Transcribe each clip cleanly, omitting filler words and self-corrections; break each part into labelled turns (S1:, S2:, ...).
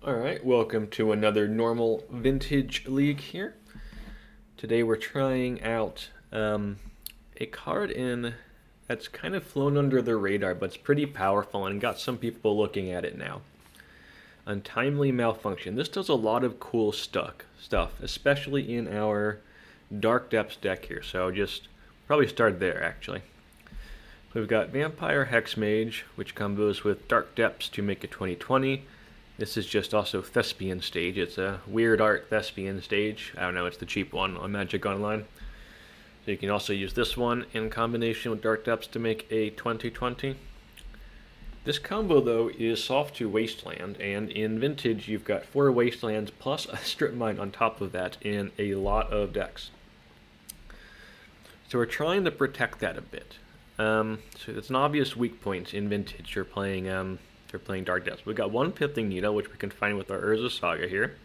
S1: Alright, welcome to another normal vintage league here. Today we're trying out a card in that's kind of flown under the radar, but it's pretty powerful and got some people looking at it now. Untimely Malfunction. This does a lot of cool stuff, especially in our Dark Depths deck here, so just probably start there actually. We've got Vampire Hexmage, which combos with Dark Depths to make a 20/20. This is just also Thespian stage. It's a weird art Thespian stage. I don't know, it's the cheap one on Magic Online. So you can also use this one in combination with Dark Depths to make a 20/20. This combo though is soft to Wasteland, and in Vintage you've got 4 Wastelands plus a Strip Mine on top of that in a lot of decks. So we're trying to protect that a bit. So it's an obvious weak point in Vintage. You're playing Dark Depths. We've got 1 Pithing Needle, which we can find with our Urza Saga here.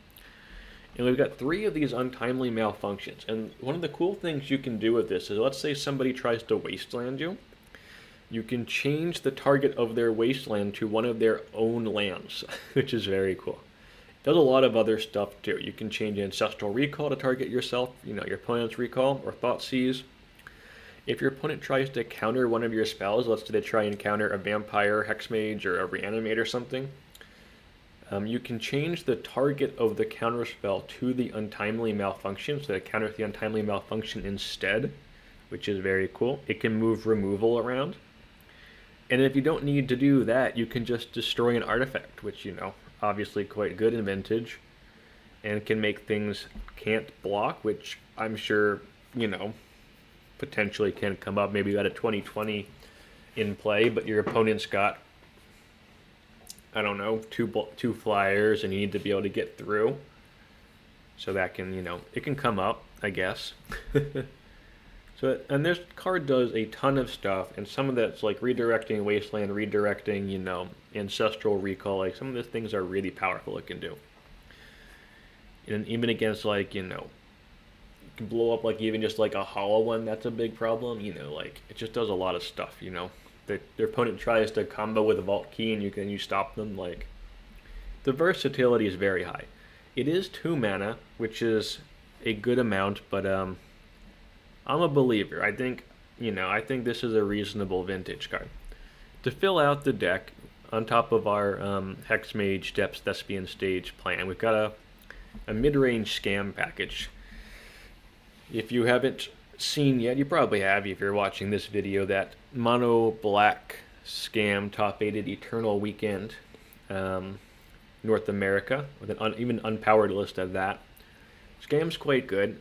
S1: And we've got 3 of these Untimely Malfunctions. And one of the cool things you can do with this is, let's say somebody tries to Wasteland you. You can change the target of their Wasteland to one of their own lands, which is very cool. It does a lot of other stuff too. You can change Ancestral Recall to target yourself, your opponent's Recall, or Thoughtseize. If your opponent tries to counter one of your spells, let's say they try and counter a Vampire Hexmage or a Reanimate or something, you can change the target of the counter spell to the Untimely Malfunction, so that it counters the Untimely Malfunction instead, which is very cool. It can move removal around. And if you don't need to do that, you can just destroy an artifact, which, obviously quite good in Vintage, and can make things can't block, which I'm sure, potentially can come up. Maybe you got a 20/20 in play, but your opponent's got, I don't know, two flyers, and you need to be able to get through. So that can, it can come up, I guess. And this card does a ton of stuff, and some of that's like redirecting Wasteland, redirecting, Ancestral Recall. Like, some of the things are really powerful it can do. And even against, like, can blow up, like, even just like a hollow one, that's a big problem. Like, it just does a lot of stuff. Their opponent tries to combo with a Vault Key and you stop them. Like, the versatility is very high. It is 2 mana, which is a good amount, but I'm a believer. I think this is a reasonable Vintage card. To fill out the deck, on top of our Hexmage Depths Thespian stage plan, we've got a mid-range scam package. If you haven't seen yet, you probably have if you're watching this video, that mono black scam top-aided Eternal Weekend, North America, with an even unpowered list of that. Scam's quite good.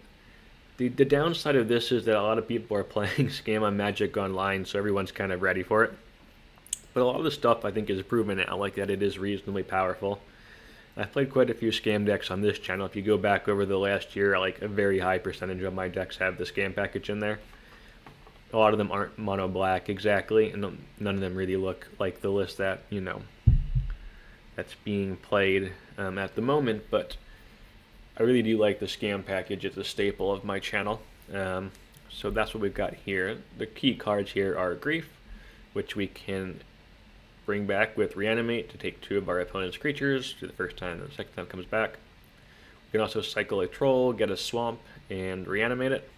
S1: The downside of this is that a lot of people are playing Scam on Magic Online, so everyone's kind of ready for it. But a lot of the stuff I think is proven now, like that it is reasonably powerful. I've played quite a few Scam decks on this channel. If you go back over the last year, like a very high percentage of my decks have the Scam package in there. A lot of them aren't mono black exactly, and none of them really look like the list that, that's being played at the moment, but I really do like the Scam package. It's a staple of my channel. So that's what we've got here. The key cards here are Grief, which we can bring back with Reanimate to take 2 of our opponent's creatures to the first time, and the second time it comes back. We can also cycle a Troll, get a Swamp, and Reanimate it.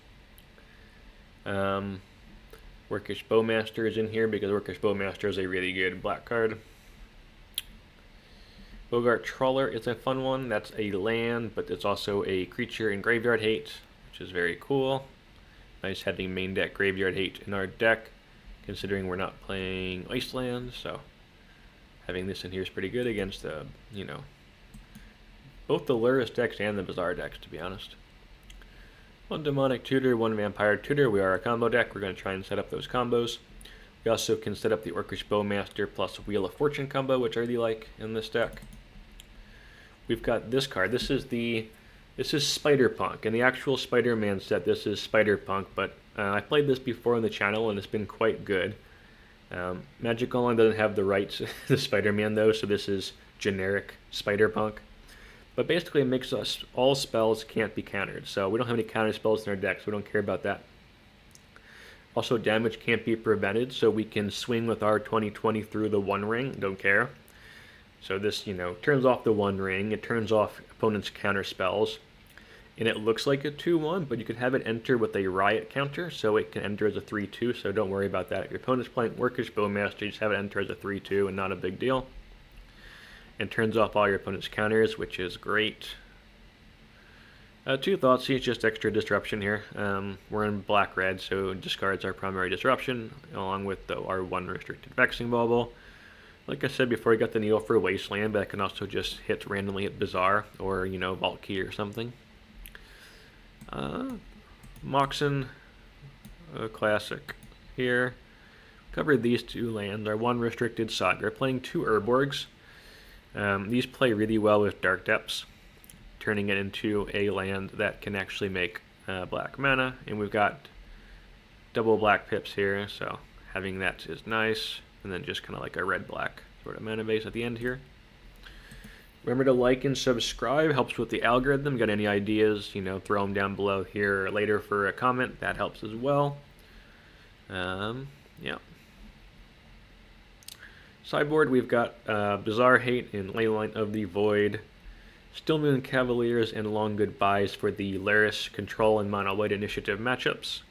S1: Orcish Bowmasters in here because Orcish Bowmaster is a really good black card. Boggart Trawler is a fun one. That's a land, but it's also a creature in Graveyard Hate, which is very cool. Nice having main deck Graveyard Hate in our deck, considering we're not playing Wastelands, so having this in here is pretty good against the, both the Lurrus decks and the Bizarre decks, to be honest. 1 Demonic Tutor, 1 Vampire Tutor. We are a combo deck. We're going to try and set up those combos. We also can set up the Orcish Bowmaster plus Wheel of Fortune combo, which I really like in this deck. We've got this card. This is Spider-Punk. In the actual Spider-Man set, this is Spider-Punk, but I played this before on the channel, and it's been quite good. Magic Online doesn't have the rights to Spider-Man, though, so this is generic Spider-Punk. But basically, it makes us all spells can't be countered, so we don't have any counter spells in our deck, so we don't care about that. Also, damage can't be prevented, so we can swing with our 20/20 through the One Ring, don't care. So this, you know, turns off the One Ring, it turns off opponent's counter spells, and it looks like a 2-1, but you can have it enter with a Riot counter, so it can enter as a 3-2, so don't worry about that. If your opponent's playing Orcish Bowmasters, you just have it enter as a 3-2 and not a big deal. And turns off all your opponent's counters, which is great. 2 Thoughtseize, just extra disruption here. We're in black-red, so it discards our primary disruption, along with our 1 restricted Vexing Bauble. Like I said before, I got the Needle for Wasteland, but I can also just randomly hit Bazaar, or, you know, Vault Key or something. Moxen, classic here. Covered these 2 lands. Our 1 restricted Saga. We're playing 2 Urborgs. These play really well with Dark Depths, turning it into a land that can actually make black mana. And we've got double black pips here, so having that is nice. And then just kind of like a red-black sort of mana base at the end here. Remember to like and subscribe, helps with the algorithm. Got any ideas, you know, throw them down below here or later for a comment. That helps as well. Yeah. Sideboard, we've got Bizarre Hate and Leyline of the Void, Stillmoon Cavaliers, and Long Goodbyes for the Lurrus Control and Mono White Initiative matchups.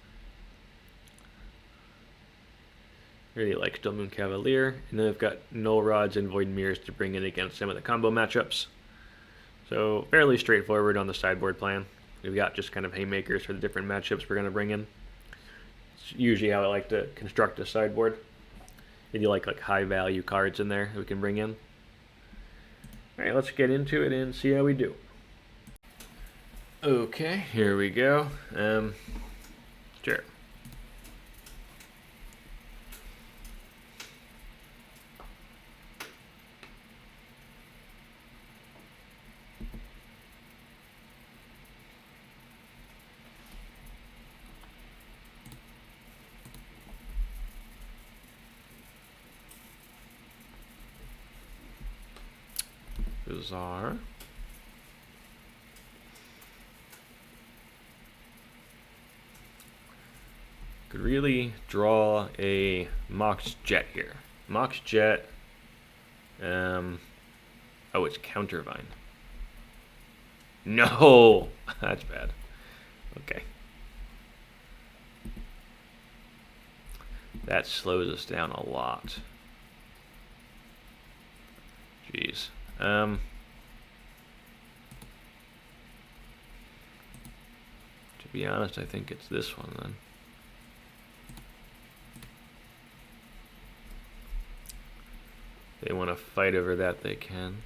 S1: Really like Stillmoon Cavalier. And then we've got Null Rods and Void Mirrors to bring in against some of the combo matchups. So fairly straightforward on the sideboard plan. We've got just kind of haymakers for the different matchups we're going to bring in. It's usually how I like to construct a sideboard. Maybe like high value cards in there we can bring in. Alright, let's get into it and see how we do. Okay, here we go. Sure. Bizarre. Could really draw a Mox Jet here. Mox Jet. Oh, it's Countervine. No, that's bad. Okay. That slows us down a lot. Jeez. To be honest, I think it's this one then. If they want to fight over that, they can.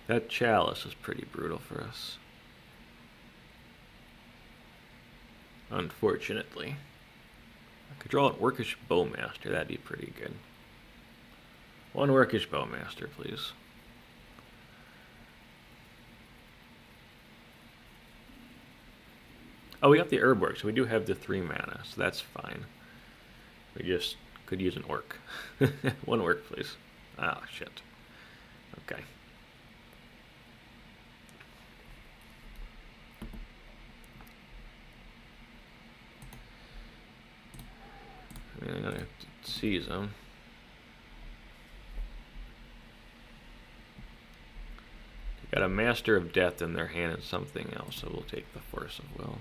S1: That Chalice is pretty brutal for us. Unfortunately. I could draw an Orcish Bowmaster, that'd be pretty good. 1 Orcish Bowmaster, please. Oh, we got the Urborg, so we do have the 3 mana, so that's fine. We just could use an orc. 1 orc, please. Ah, shit. Okay. I'm gonna have to seize them. They got a Master of Death in their hand and something else, so we'll take the Force of Will.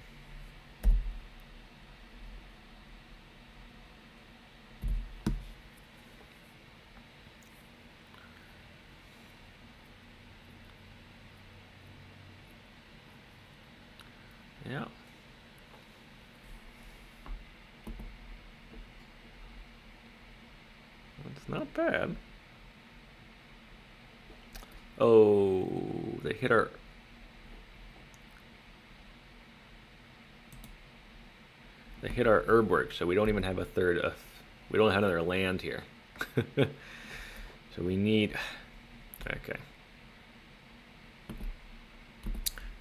S1: Yeah. It's not bad. Oh, they hit our... They hit our Urborg, so we don't even have a third of... We don't have another land here. So we need... Okay.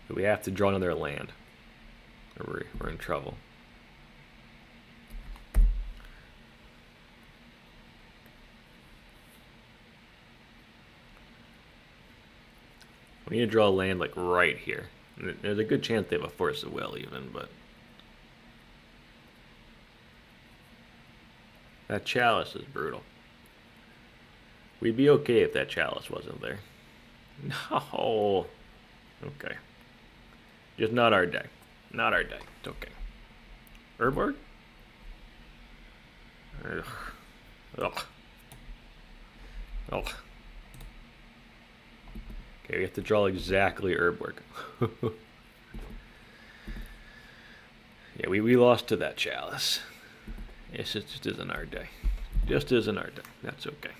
S1: So we have to draw another land. Or we're in trouble. We need to draw a land like right here. There's a good chance they have a Force of Will even, but that Chalice is brutal. We'd be okay if that Chalice wasn't there. No. Okay. Just not our day. Not our day. It's okay. Urborg? Ugh. Ugh. Ugh. Okay, we have to draw exactly Urborg. Yeah, we lost to that Chalice. It just isn't our day. Just isn't our day. That's okay.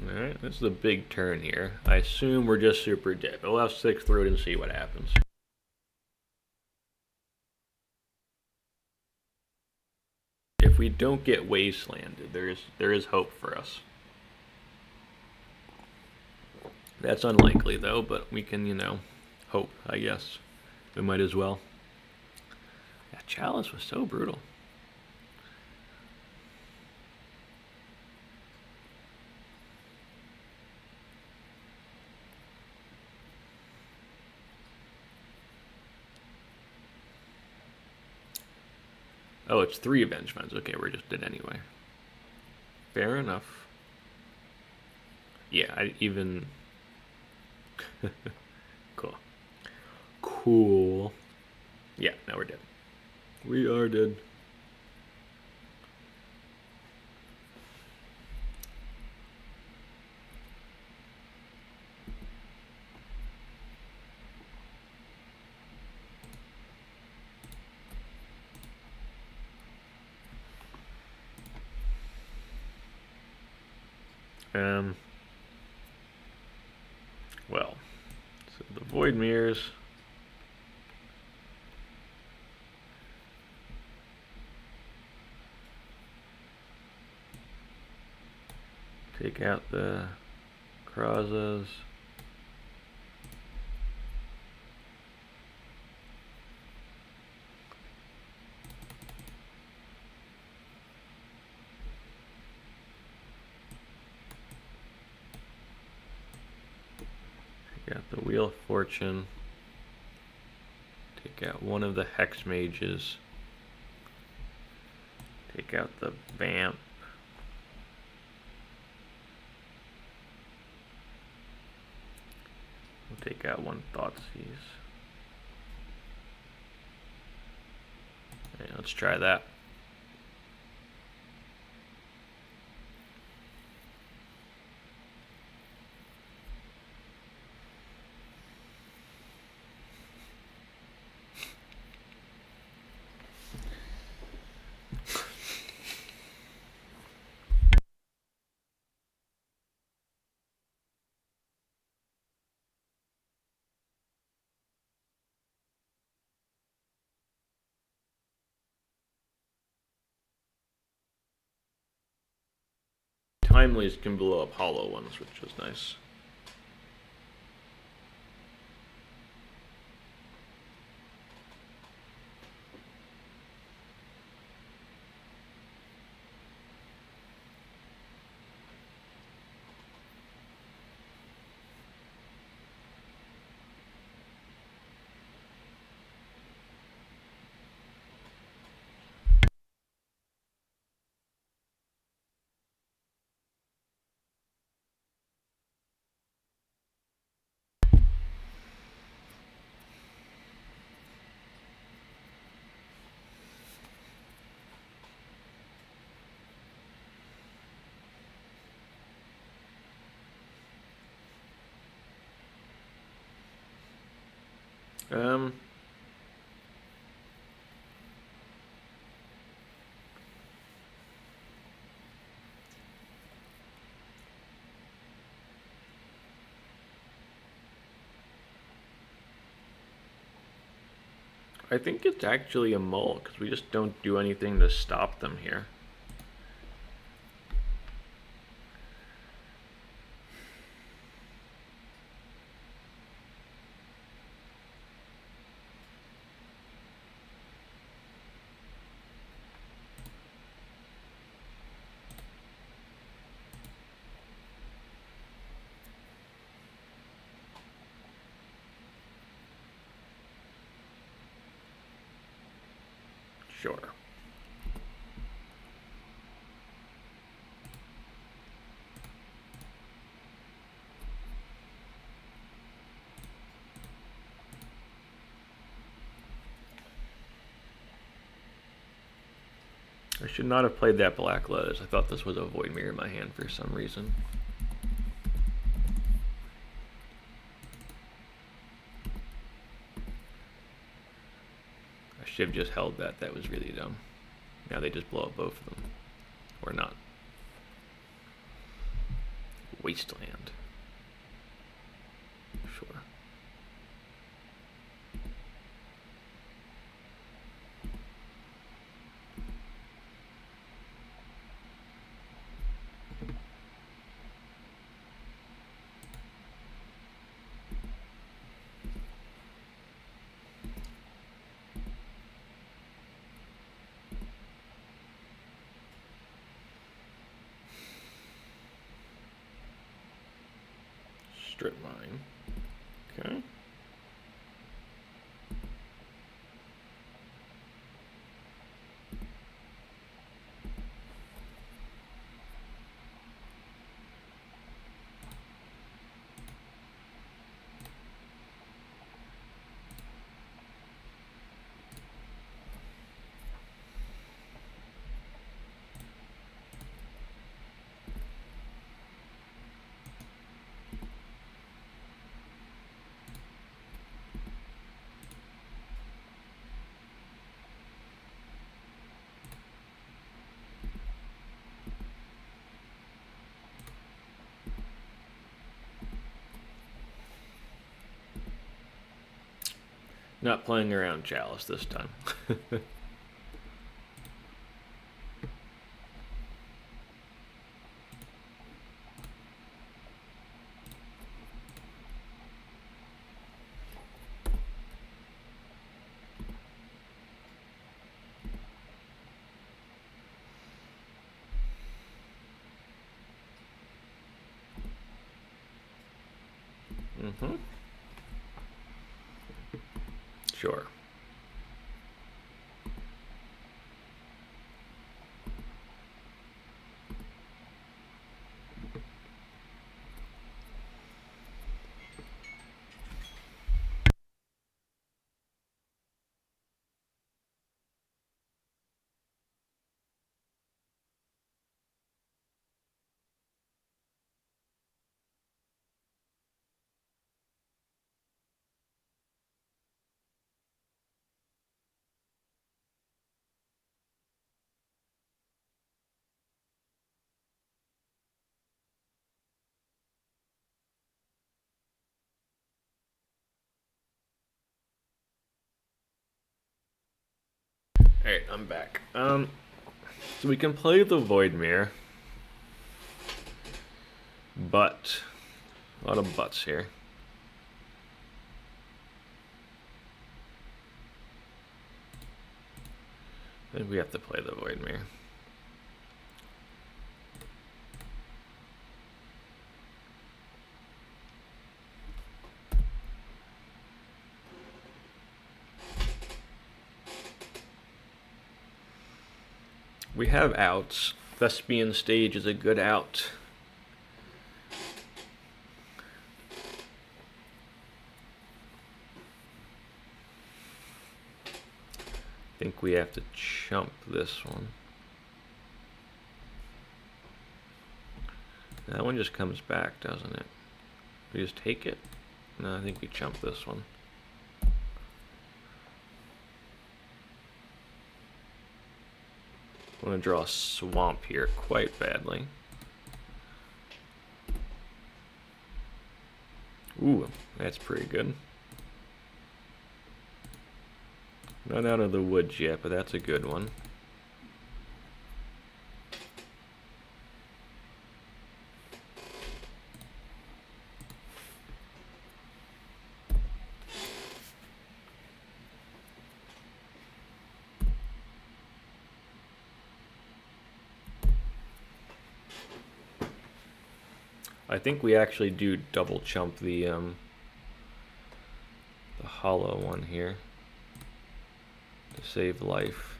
S1: Alright, this is a big turn here. I assume we're just super dead, but we'll have 6 through it and see what happens. If we don't get wastelanded, there is hope for us. That's unlikely though, but we can, you know, hope, I guess. We might as well. That Chalice was so brutal. Oh, it's 3 Avengements. Okay, we're just dead anyway. Fair enough. Yeah, I even... Cool. Cool. Yeah, now we're dead. We are dead. Well, so the Void Mirrors. Take out the Krazas. Got the Wheel of Fortune. Take out one of the Hexmages. Take out the Vamp. We'll take out one Thoughtseize. Okay, let's try that. Timelies can blow up hollow ones, which is nice. Um, I think it's actually a mull, because we just don't do anything to stop them here. Sure. I should not have played that Black Lotus. I thought this was a Void Mirror in my hand for some reason. I should have just held that. That was really dumb. Now they just blow up both of them. Or not. Wasteland. Sure. Strip mine. Okay. Not playing around Chalice this time. Mm-hmm. Sure. Alright, I'm back. So we can play the Void Mirror, but a lot of buts here. I think we have to play the Void Mirror. We have outs. Thespian stage is a good out. I think we have to chump this one. That one just comes back, doesn't it? We just take it? No, I think we chump this one. I want to draw a swamp here quite badly. Ooh, that's pretty good. Not out of the woods yet, but that's a good one. I think we actually do double chump the hollow one here to save life.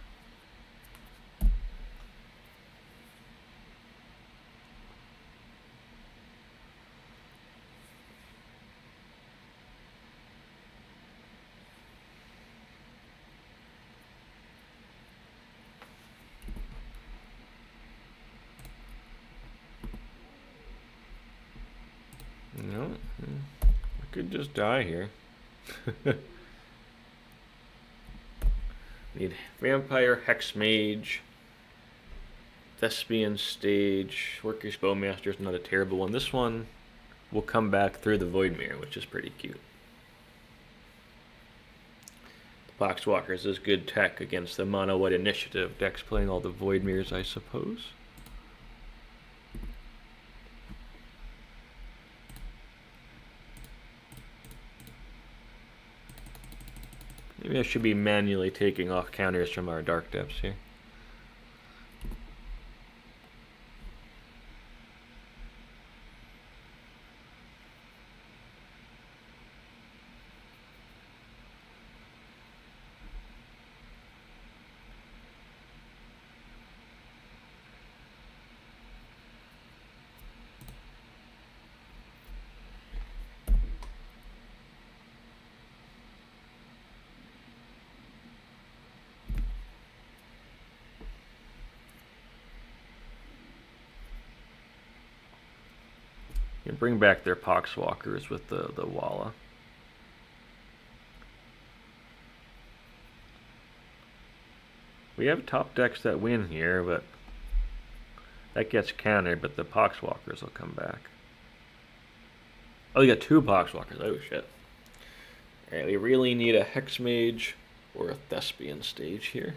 S1: No, I could just die here. Need Vampire Hexmage, Thespian Stage, Orcish Bowmasters, not a terrible one. This one will come back through the Void Mirror, which is pretty cute. The Poxwalkers is good tech against the Mono White Initiative decks playing all the Void Mirrors, I suppose. Maybe I should be manually taking off counters from our Dark Depths here. You can bring back their Poxwalkers with the Walla. We have top decks that win here, but that gets countered, but the Poxwalkers will come back. Oh, you got two Poxwalkers. Oh, shit. Alright, we really need a Hexmage or a Thespian Stage here.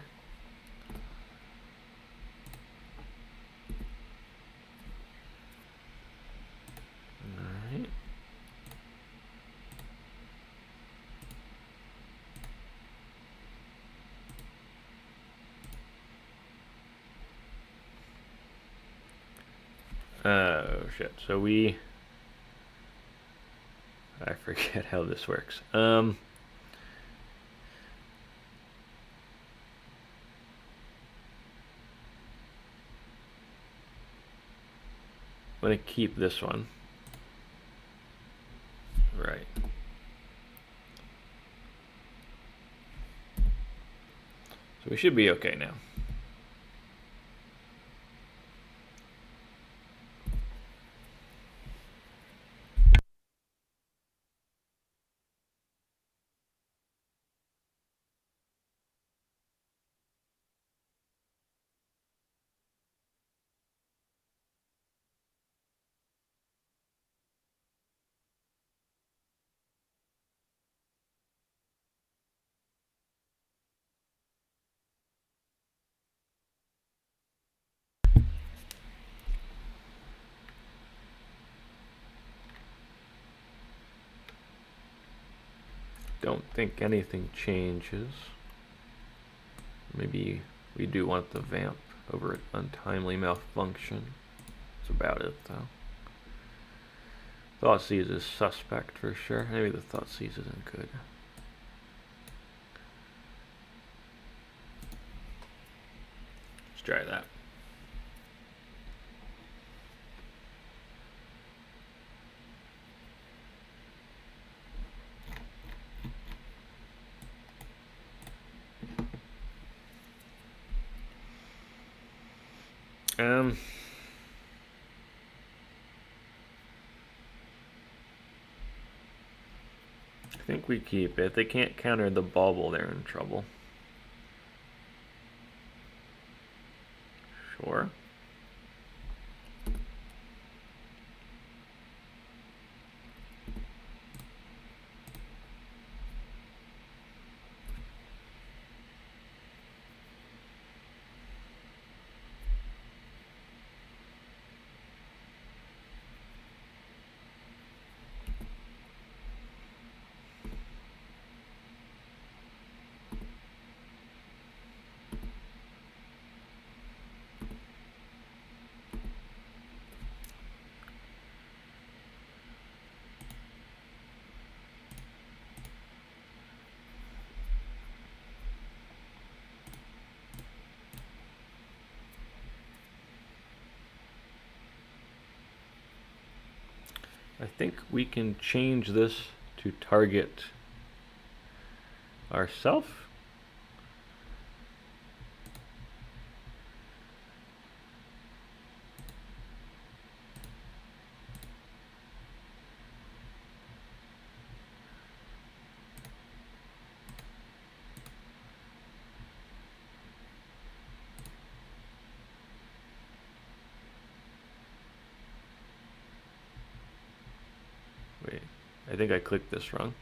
S1: Oh shit, so I forget how this works. I'm gonna keep this one. Right. So we should be okay now. Don't think anything changes. Maybe we do want the Vamp over at Untimely Malfunction. That's about it, though. Thoughtseize is suspect for sure. Maybe the Thoughtseize isn't good. Let's try that. I think we keep it. If they can't counter the Bauble, they're in trouble. Sure. I think we can change this to target ourself. Wait, I think I clicked this wrong.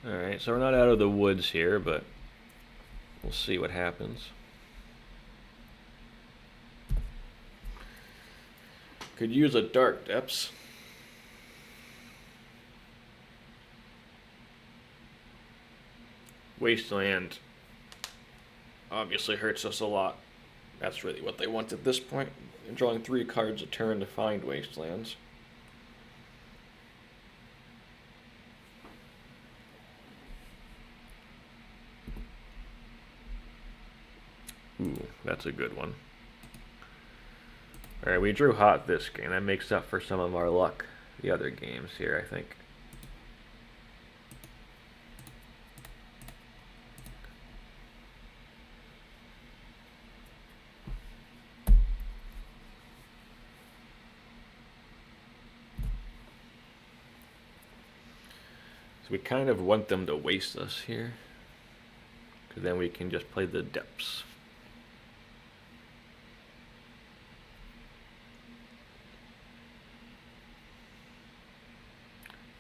S1: Alright, so we're not out of the woods here, but we'll see what happens. Could use a Dark Depths. Wasteland obviously hurts us a lot. That's really what they want at this point. They're drawing 3 cards a turn to find Wastelands. Ooh, that's a good one. Alright, we drew hot this game. That makes up for some of our luck the other games here, I think. So we kind of want them to waste us here, because then we can just play the depths.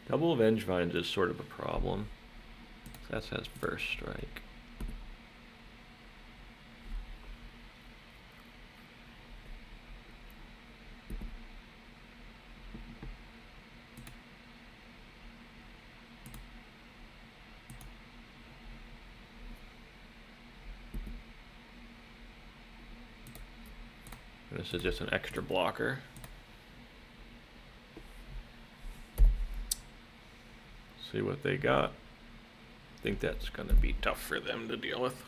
S1: Double Vengevines is sort of a problem. That says first strike. And this is just an extra blocker. See what they got. I think that's going to be tough for them to deal with.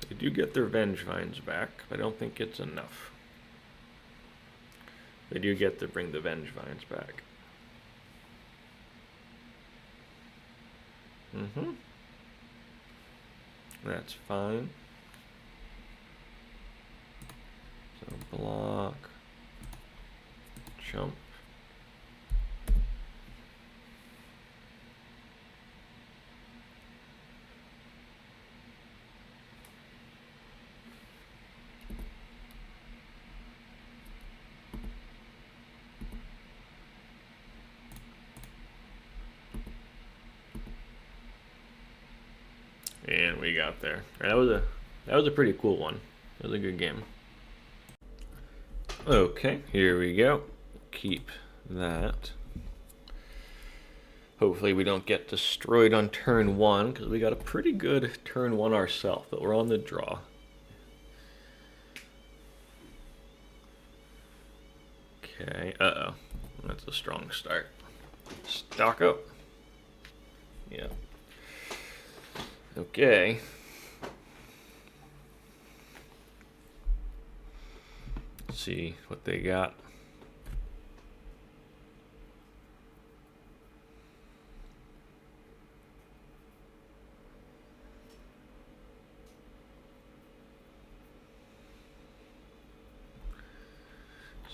S1: They do get their Vengevines back, but I don't think it's enough. They do get to bring the Vengevines back. That's fine. So block, jump. And we got there. That was a pretty cool one. It was a good game. Okay, here we go. Keep that. Hopefully we don't get destroyed on turn 1, because we got a pretty good turn 1 ourselves, but we're on the draw. Okay, uh-oh. That's a strong start. Stock up. Yeah. Okay. Let's see what they got.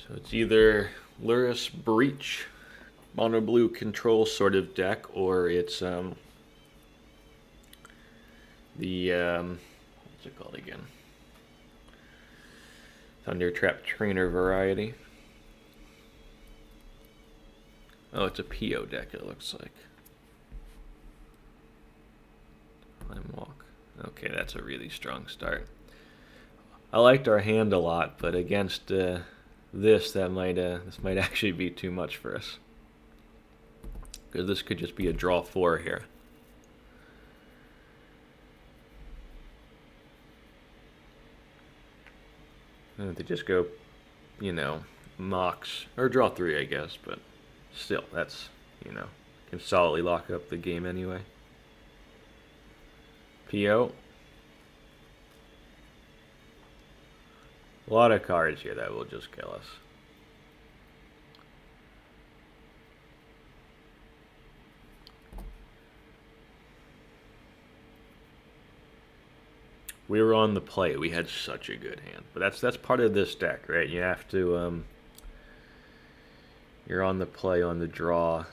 S1: So it's either Lurrus Breach, mono blue control sort of deck, or it's the what's it called again? Thunder Trap Trainer variety. Oh, it's a PO deck, it looks like. Climb Walk. Okay, that's a really strong start. I liked our hand a lot, but against this might actually be too much for us. Because this could just be a draw 4 here. And they just go, you know, Mox, or draw 3, I guess, but still, that's, you know, can solidly lock up the game anyway. PO. A lot of cards here that will just kill us. We were on the play. We had such a good hand, but that's part of this deck, right? You have to you're on the play, on the draw.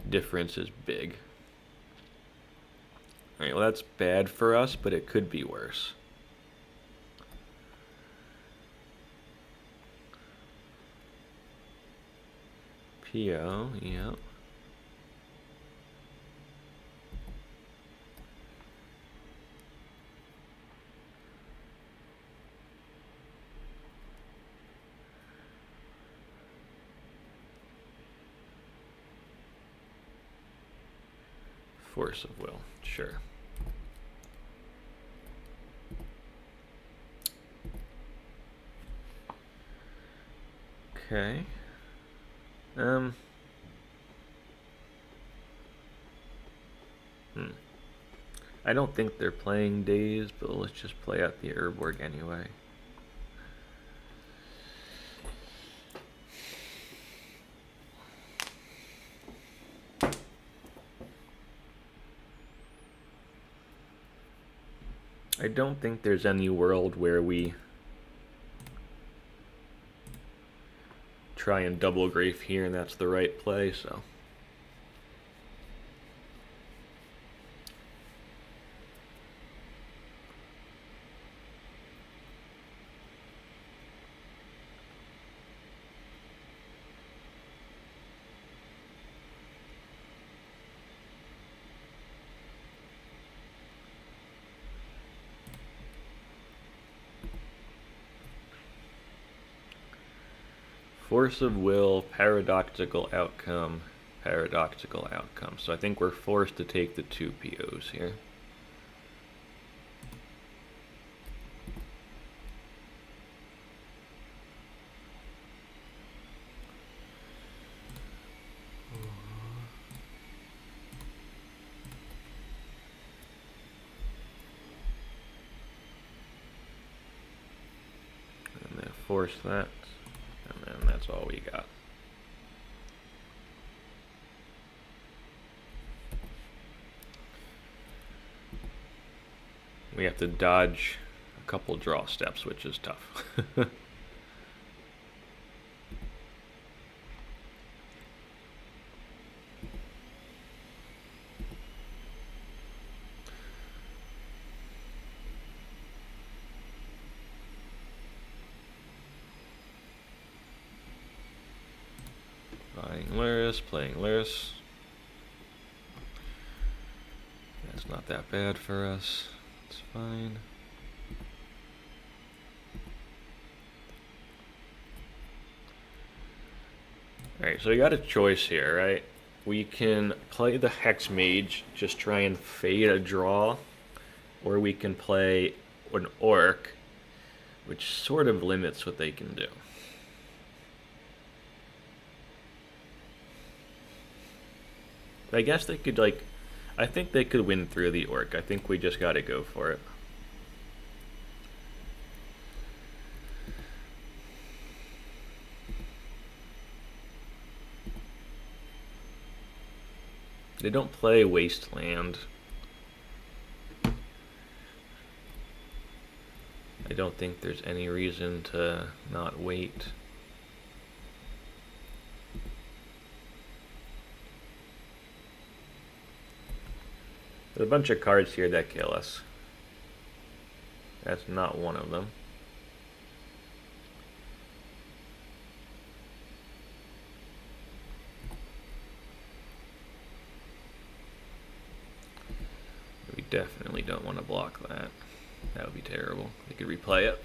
S1: Difference is big. All right, well that's bad for us, but it could be worse. PO, yeah. Force of Will, sure. Okay. I don't think they're playing Daze, but let's just play out the Urborg anyway. I don't think there's any world where we try and double Grafe here and that's the right play, so. Force of Will, paradoxical outcome, paradoxical outcome. So I think we're forced to take the 2 POs here. And then force that. And that's all we got. We have to dodge a couple draw steps, which is tough. Playing Lurrus. That's not that bad for us. It's fine. Alright, so we got a choice here, right? We can play the Hexmage, just try and fade a draw, or we can play an Orc, which sort of limits what they can do. But I guess they could, like, I think they could win through the Orc. I think we just gotta go for it. They don't play Wasteland. I don't think there's any reason to not wait. There's a bunch of cards here that kill us. That's not one of them. We definitely don't want to block that. That would be terrible. We could replay it.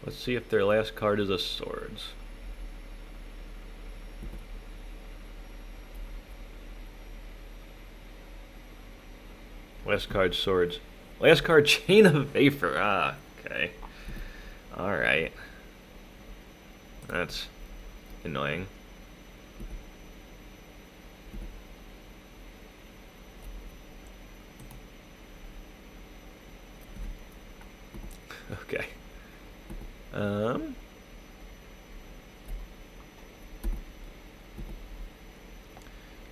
S1: Let's see if their last card is a Swords. Last card, Swords. Last card, Chain of Vapor. Ah, okay. Alright. That's annoying. Okay. I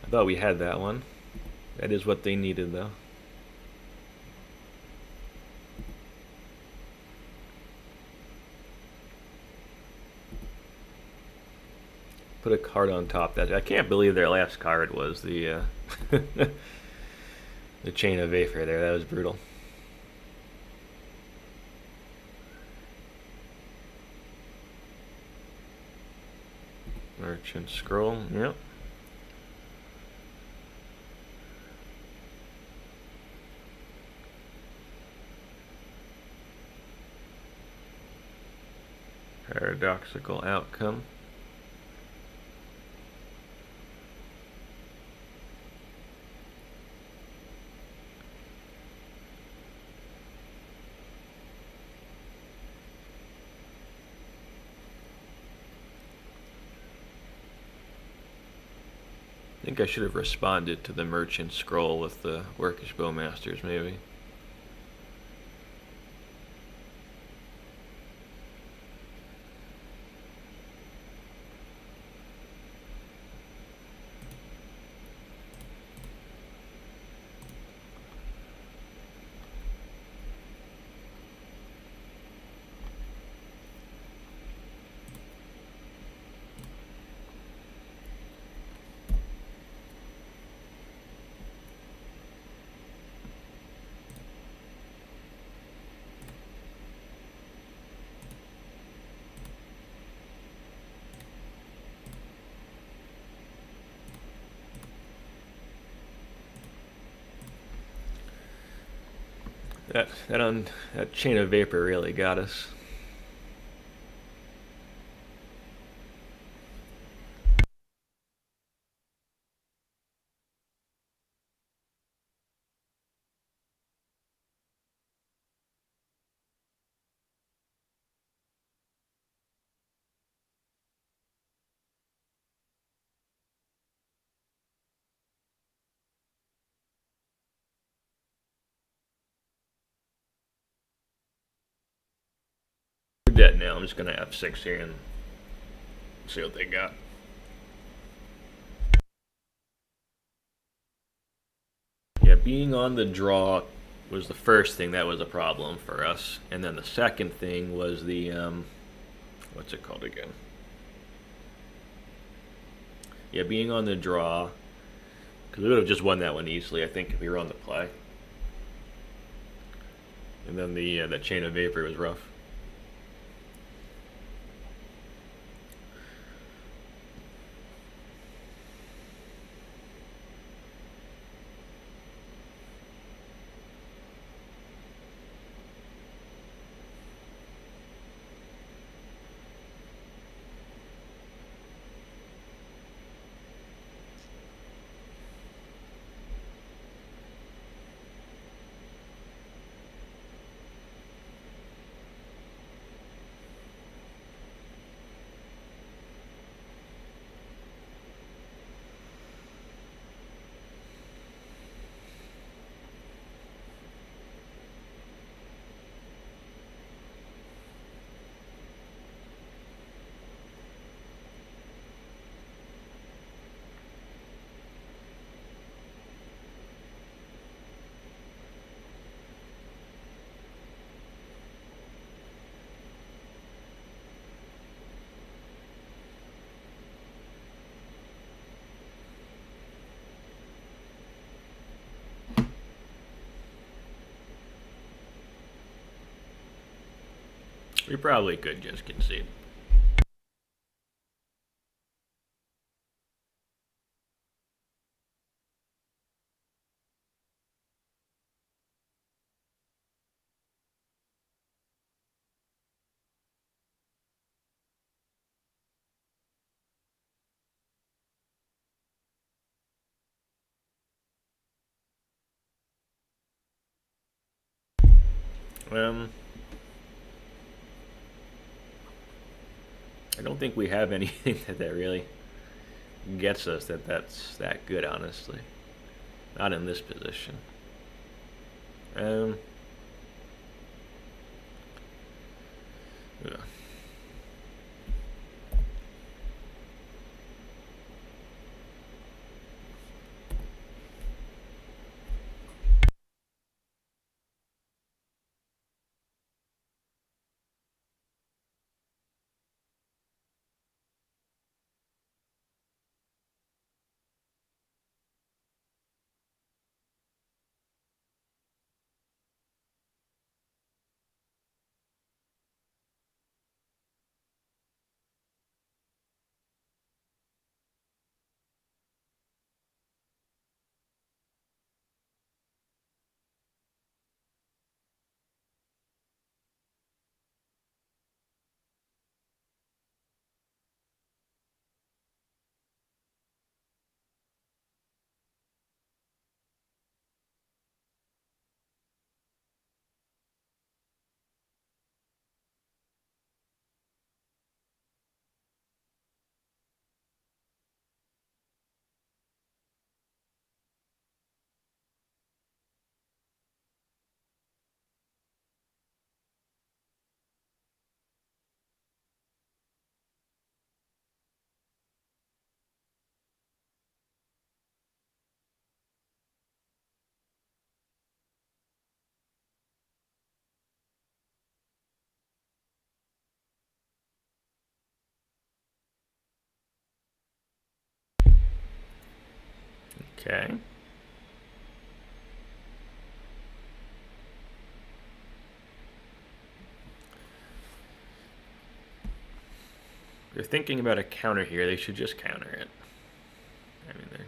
S1: thought we had that one. That is what they needed, though. Put a card on top. That I can't believe their last card was the the Chain of Vapor there. That was brutal. Merchant Scroll, yep. Paradoxical Outcome. I think I should have responded to the Merchant Scroll with the Orcish Bowmasters, maybe. That Chain of Vapor really got us. Dead now. I'm just gonna F6 here and see what they got. Yeah, being on the draw was the first thing that was a problem for us, and then the second thing was the what's it called again? Yeah, being on the draw, because we would have just won that one easily, I think, if we were on the play. And then the Chain of Vapor was rough. We probably could just concede. I don't think we have anything that really gets us that's that good, honestly. Not in this position. Yeah. Okay. If they're thinking about a counter here, they should just counter it. I mean, they're...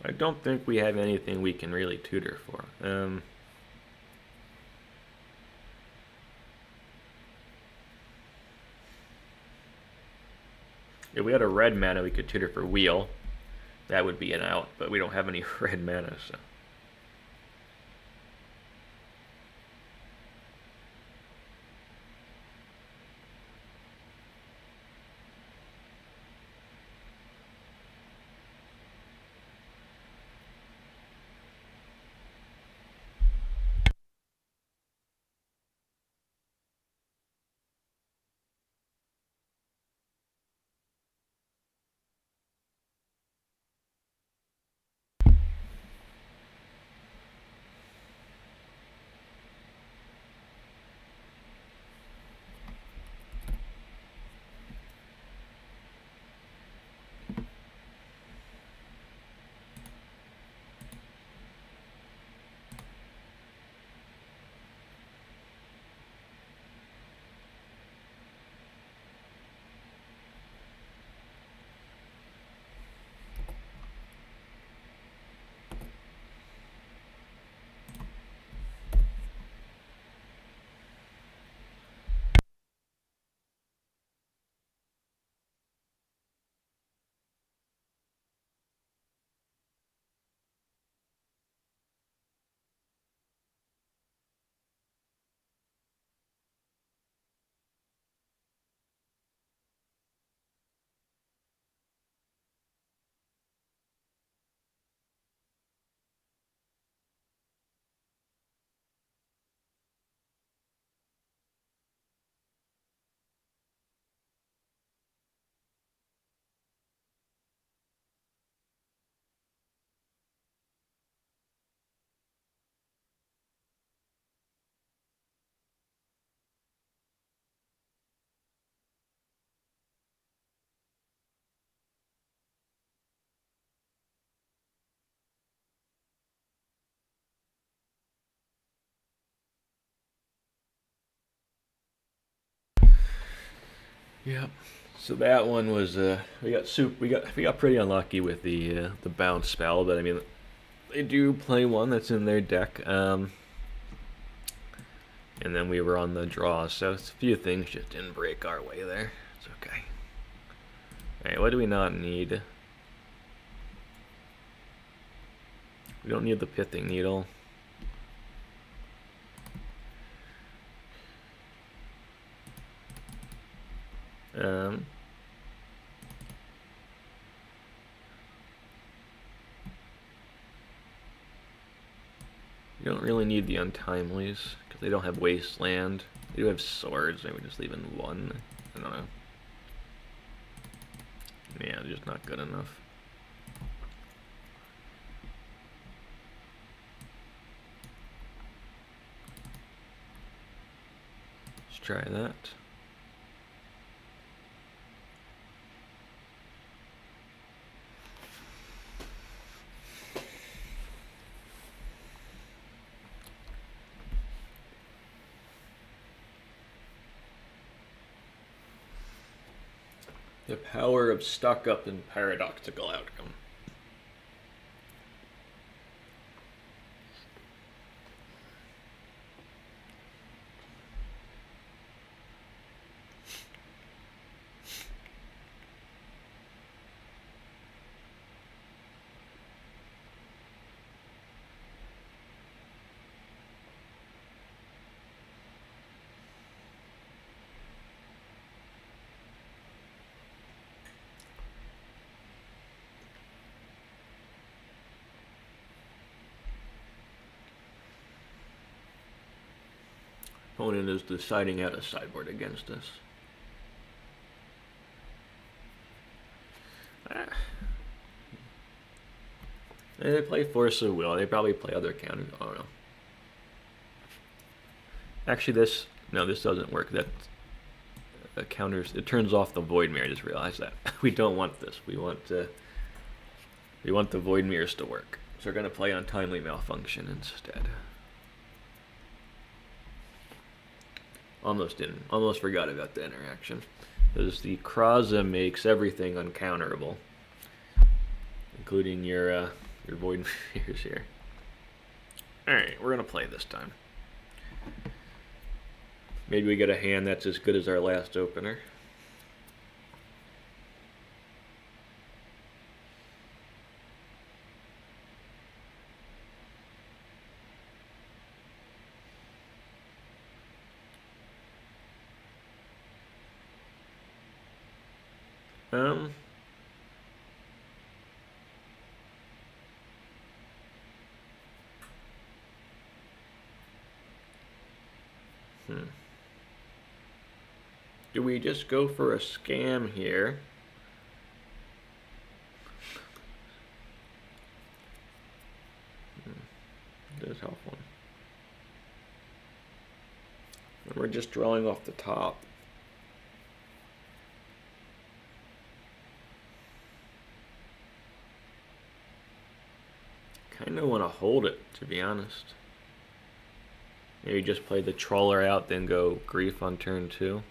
S1: I don't think we have anything we can really tutor for. If we had a red mana, we could tutor for wheel. That would be an out, but we don't have any red mana, so... Yep. So that one was we got pretty unlucky with the bounce spell, but I mean they do play one that's in their deck, and then we were on the draw, so a few things just didn't break our way there. It's okay. All right, what do we not need? We don't need the Pithing Needle. You don't really need the Untimelies, because they don't have Wasteland. They do have swords, maybe just leaving one. I don't know. Yeah, they're just not good enough. Let's try that. The power of stuck up and paradoxical outcome. Opponent is deciding out a sideboard against us. They play Force of Will. They probably play other counters. I don't know. Actually, this doesn't work. That counters. It turns off the Void Mirror. I just realized that. We don't want this. We want the Void Mirrors to work. So we're gonna play Untimely Malfunction instead. Almost forgot about the interaction. Because the Kraza makes everything uncounterable, including your Void Mirrors here. Alright, we're gonna play this time. Maybe we get a hand that's as good as our last opener. Do we just go for a scam here? That is helpful. And we're just drawing off the top. Kind of want to hold it, to be honest. Maybe just play the Trawler out, then go Grief on turn 2.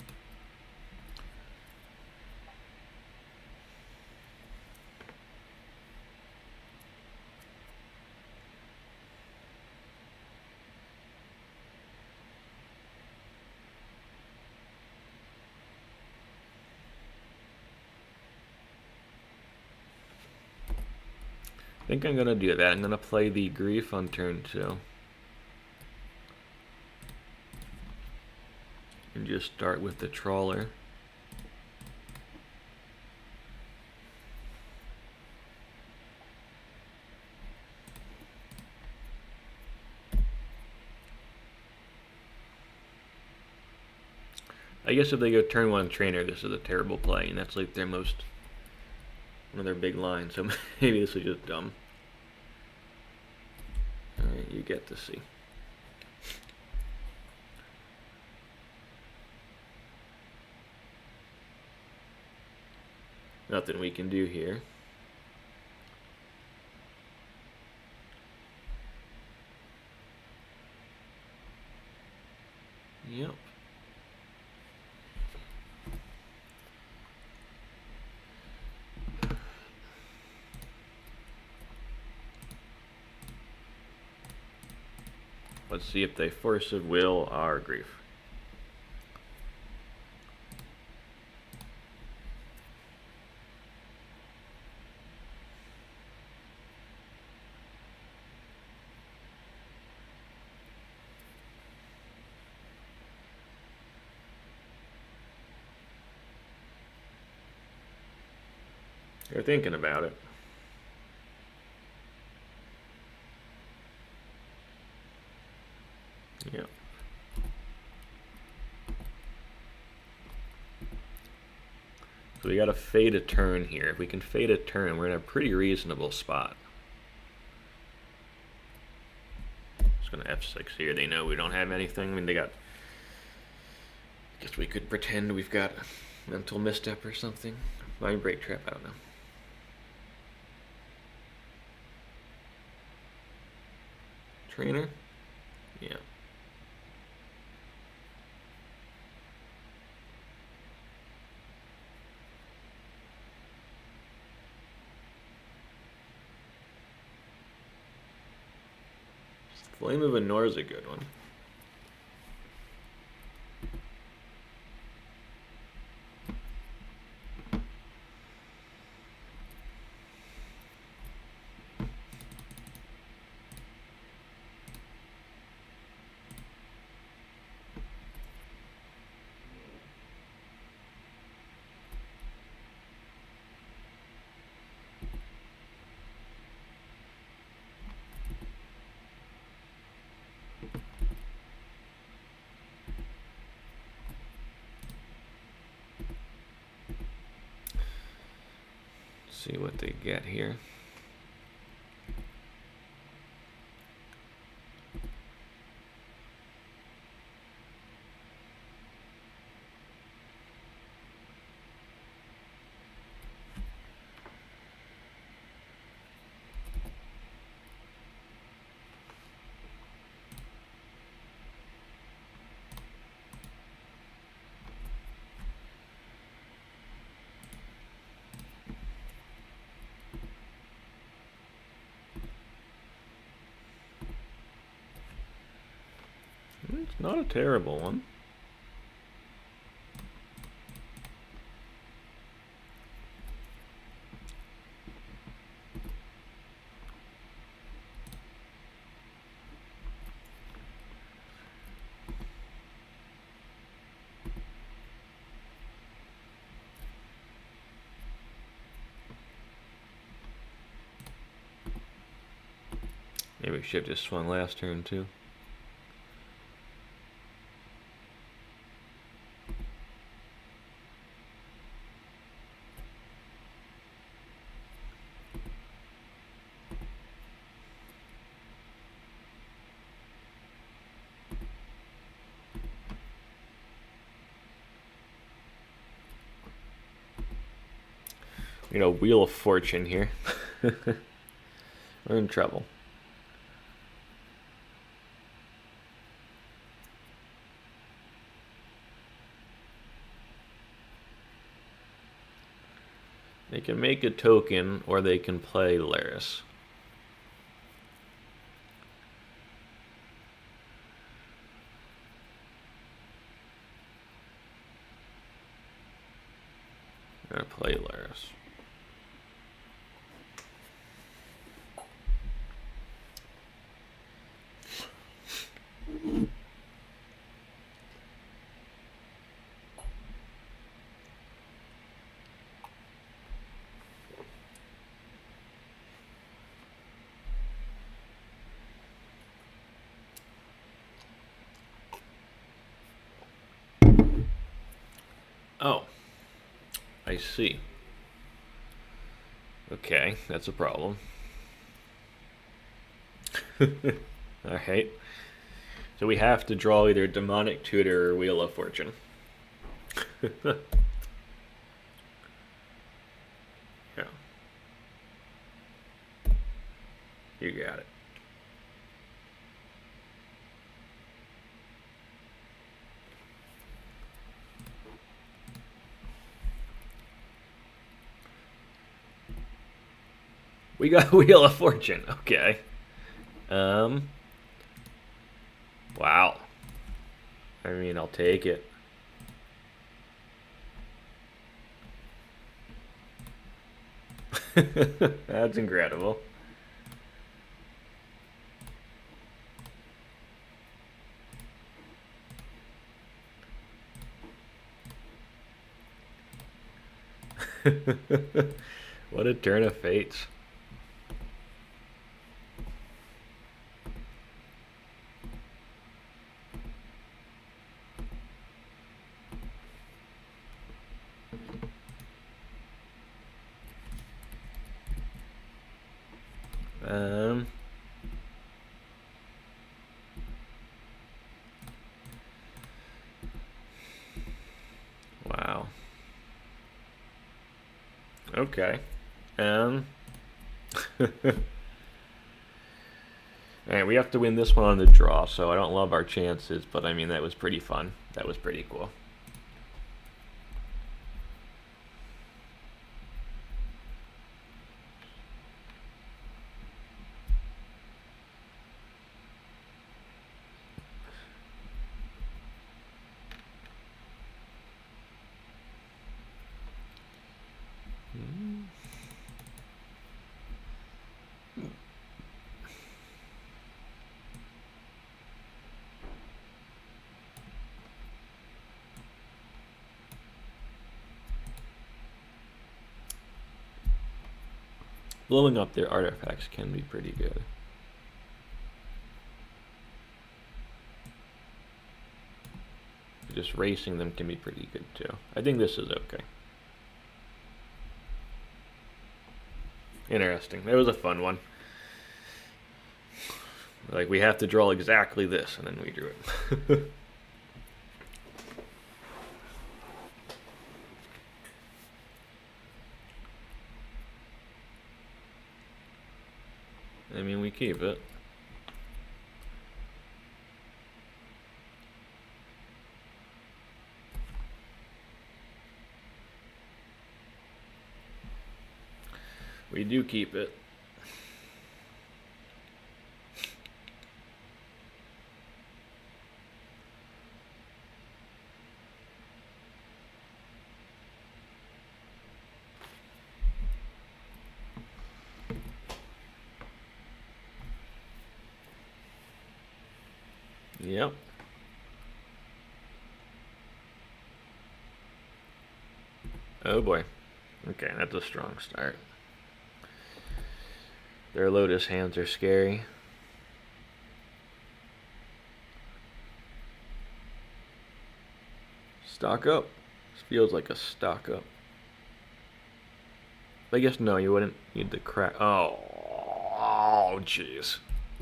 S1: I think I'm going to do that. I'm going to play the Grief on turn 2. And just start with the Trawler. I guess if they go turn 1 Trainer, this is a terrible play, and that's like one of their big lines, so maybe this is just dumb. Alright, you get to see. Nothing we can do here. Yep. Let's see if they force of will or grief. They're thinking about it. Yeah. So we got to fade a turn here. If we can fade a turn, we're in a pretty reasonable spot. Just gonna F6 here. They know we don't have anything. I mean, they got. I guess we could pretend we've got mental misstep or something. Mind break trap. I don't know. Trainer? Yeah. Flame of Anor is a good one. See what they get here. It's not a terrible one. Maybe we should have just swung last turn too. You know, Wheel of Fortune here. We're in trouble. They can make a token, or they can play Lurrus. I'm gonna play Lurrus. Oh, I see. Okay, that's a problem. Alright. So we have to draw either Demonic Tutor or Wheel of Fortune. Yeah. You got it. We got Wheel of Fortune. Okay. Wow. I mean, I'll take it. That's incredible. What a turn of fates. Wow. Okay. Alright, we have to win this one on the draw, so I don't love our chances, but I mean, that was pretty fun. That was pretty cool. Blowing up their artifacts can be pretty good. Just racing them can be pretty good too. I think this is okay. Interesting. That was a fun one. Like, we have to draw exactly this, and then we drew it. I mean, we keep it. We do keep it. Yep. Oh boy. Okay, that's a strong start. Their Lotus hands are scary. Stock up. This feels like a stock up. I guess no, you wouldn't need the crack. Oh, jeez.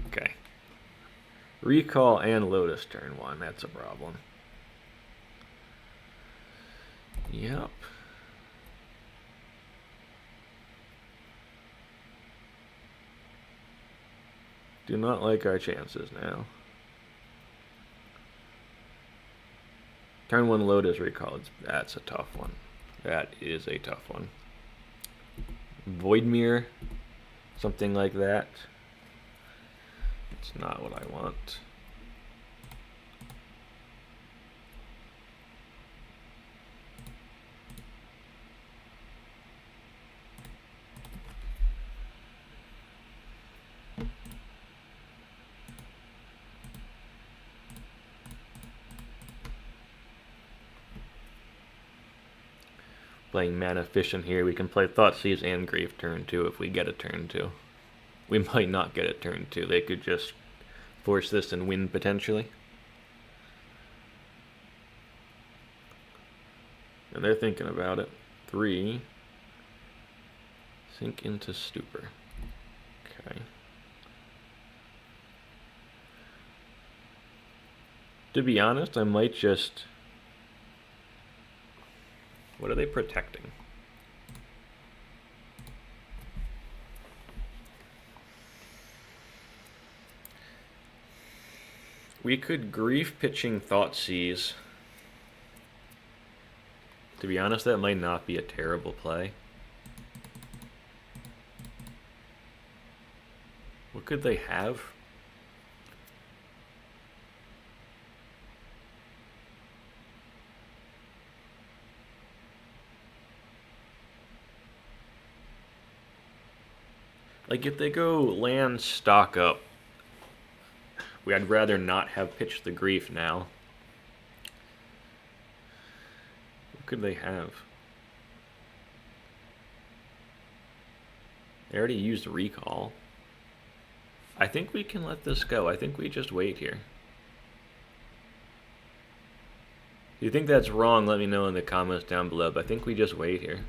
S1: Okay. Recall and Lotus turn one. That's a problem. Yep. Do not like our chances now. Turn one Lotus recall. That's a tough one. That is a tough one. Voidmere, something like that. It's not what I want. Playing mana efficient here, we can play Thoughtseize and Grief turn 2 if we get a turn 2. We might not get a turn 2. They could just force this and win potentially. And they're thinking about it. 3. Sink into Stupor. Okay. To be honest, I might just... What are they protecting? We could Grief pitching Thoughtseize. To be honest, that might not be a terrible play. What could they have? Like, if they go land stock up, I'd rather not have pitched the grief now. What could they have? They already used recall. I think we can let this go. I think we just wait here. If you think that's wrong, let me know in the comments down below, but I think we just wait here.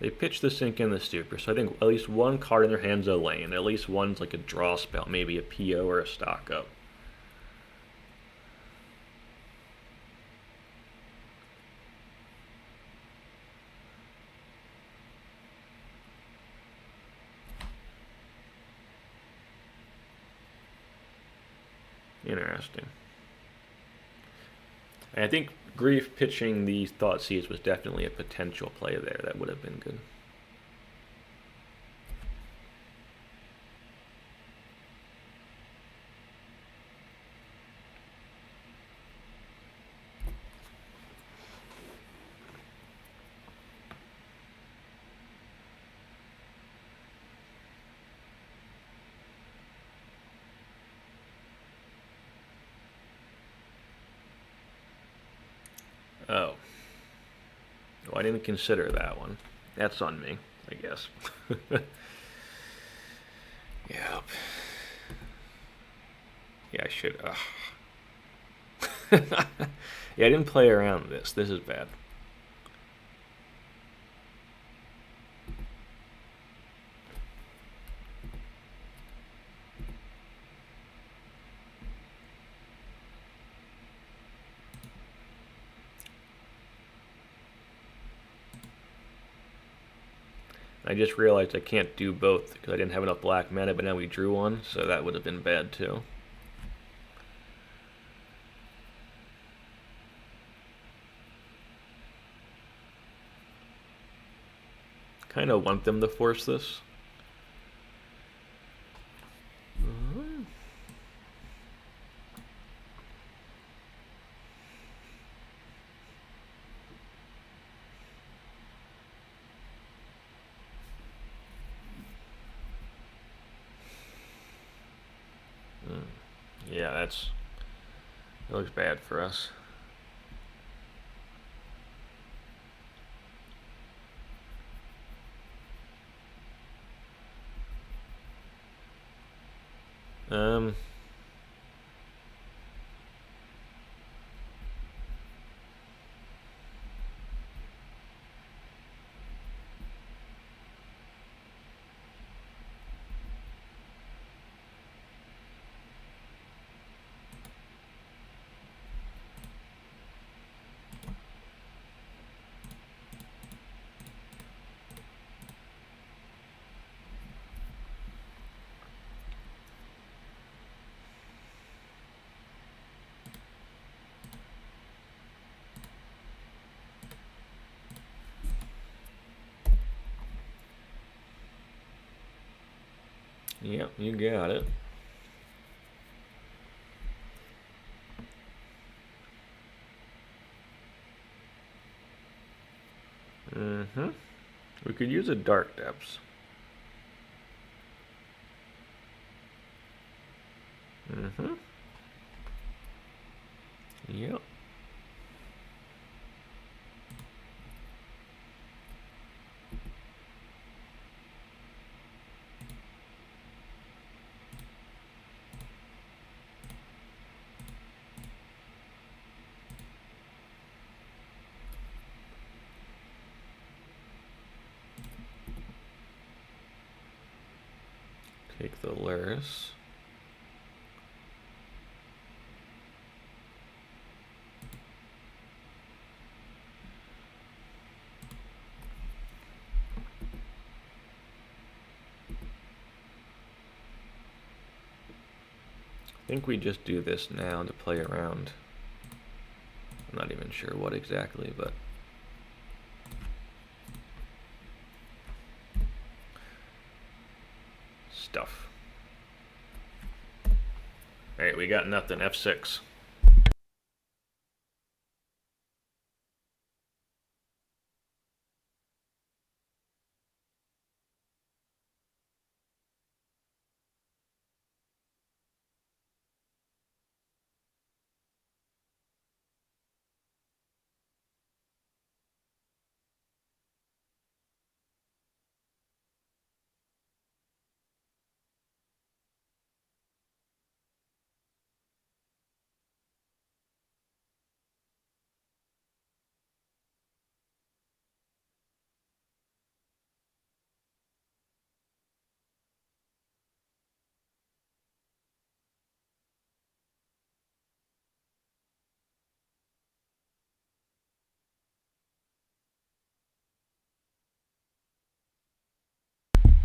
S1: They pitch the Sink and the Stupor, so I think at least one card in their hand's a lane. At least one's like a draw spell, maybe a PO or a stock up. Interesting. And I think Grief pitching the Thoughtseize was definitely a potential play there. That would have been good. Oh. Well, I didn't consider that one. That's on me, I guess. Yeah. Yeah, I should. Yeah, I didn't play around this. This is bad. I just realized I can't do both because I didn't have enough black mana, but now we drew one, so that would have been bad too. Kind of want them to force this. Yeah, that looks bad for us. Yep, you got it. We could use a Dark Depths. Yep. Take the Lurrus. I think we just do this now to play around. I'm not even sure what exactly, but stuff. Alright, we got nothing. F6.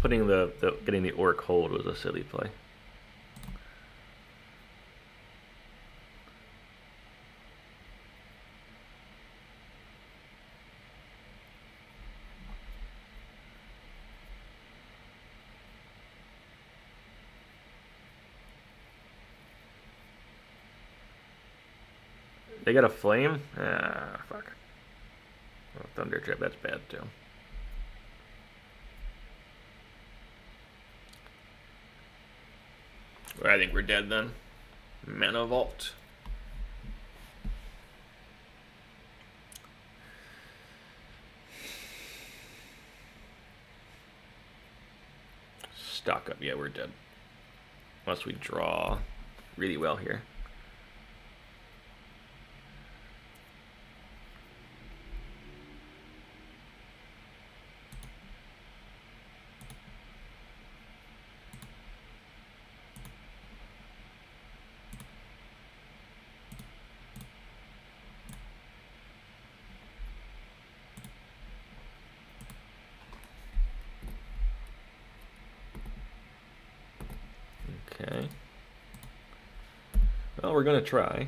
S1: putting getting the orc hold was a silly play. They got a flame? Ah, fuck. Oh, Thunder Trip, that's bad too. I think we're dead then. Mana Vault. Stock up, yeah, we're dead. Unless we draw really well here. Okay. Well, we're gonna try.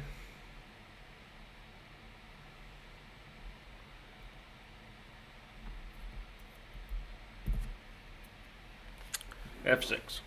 S1: F6.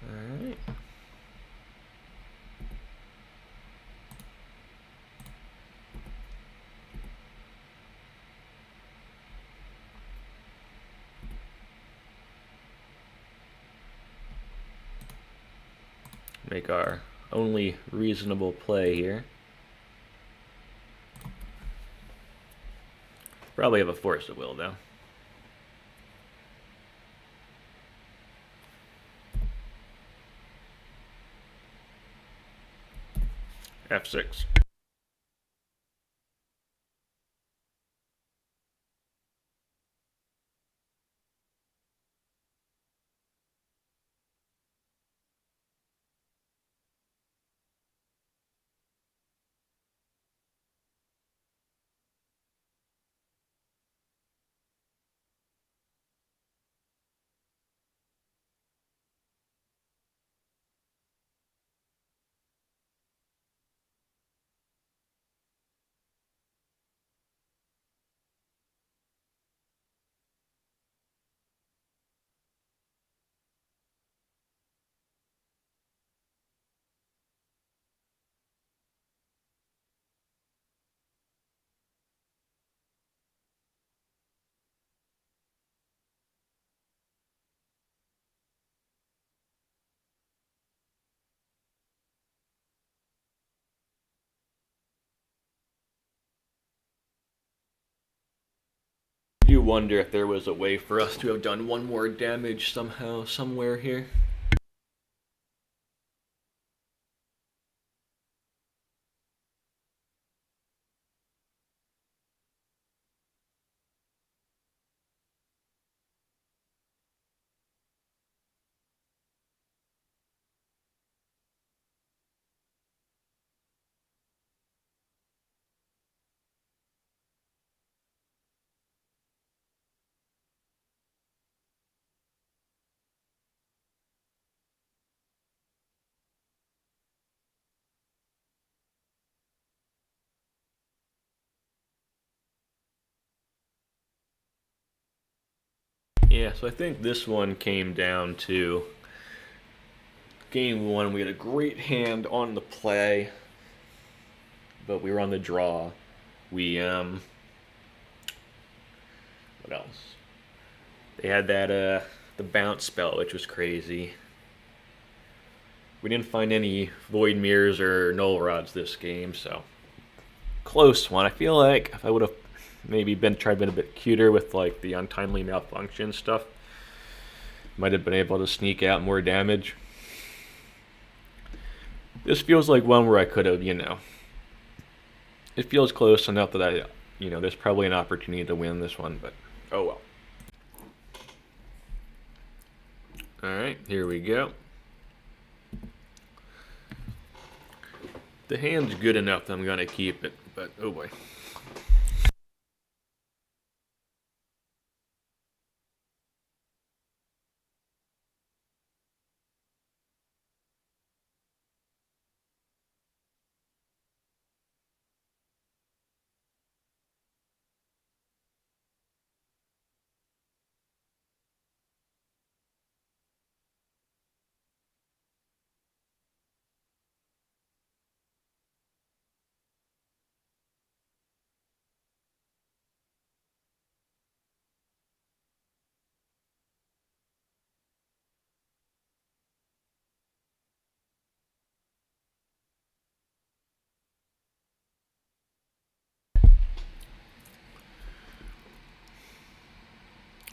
S1: Alright. Make our only reasonable play here. Probably have a Force of Will though. F6. I do wonder if there was a way for us to have done one more damage somehow, somewhere here. Yeah, so I think this one came down to game one. We had a great hand on the play, but we were on the draw. We what else? They had that the bounce spell, which was crazy. We didn't find any Void Mirrors or Null Rods this game, so close one. I feel like if I would have maybe tried a bit cuter with like the Untimely Malfunction stuff, might have been able to sneak out more damage. This feels like one where I could have, it feels close enough that I, there's probably an opportunity to win this one, but oh well. Alright, here we go. The hand's good enough that I'm going to keep it, but oh boy.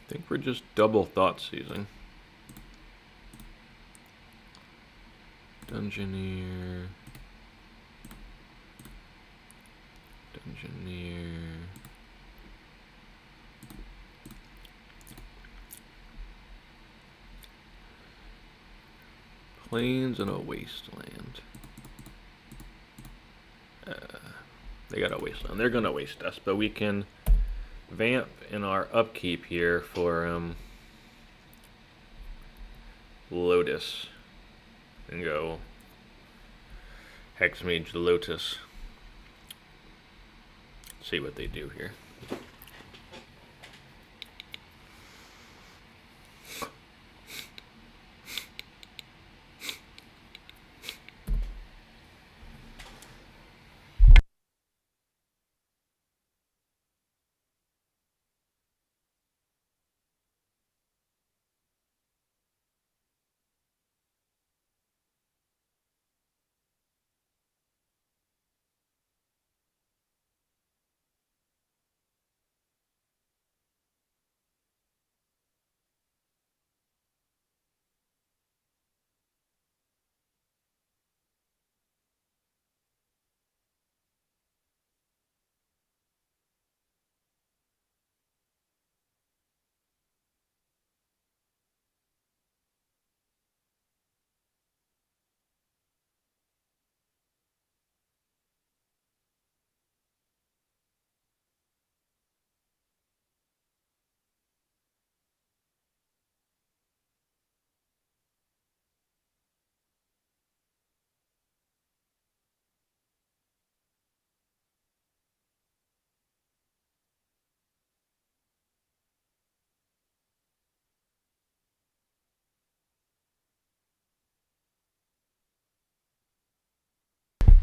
S1: I think we're just double Thoughtseizing. Dungeoneer. Plains and a wasteland. They got a wasteland. They're gonna waste us, but we can vamp in our upkeep here for Lotus and go Hexmage Lotus. See what they do here.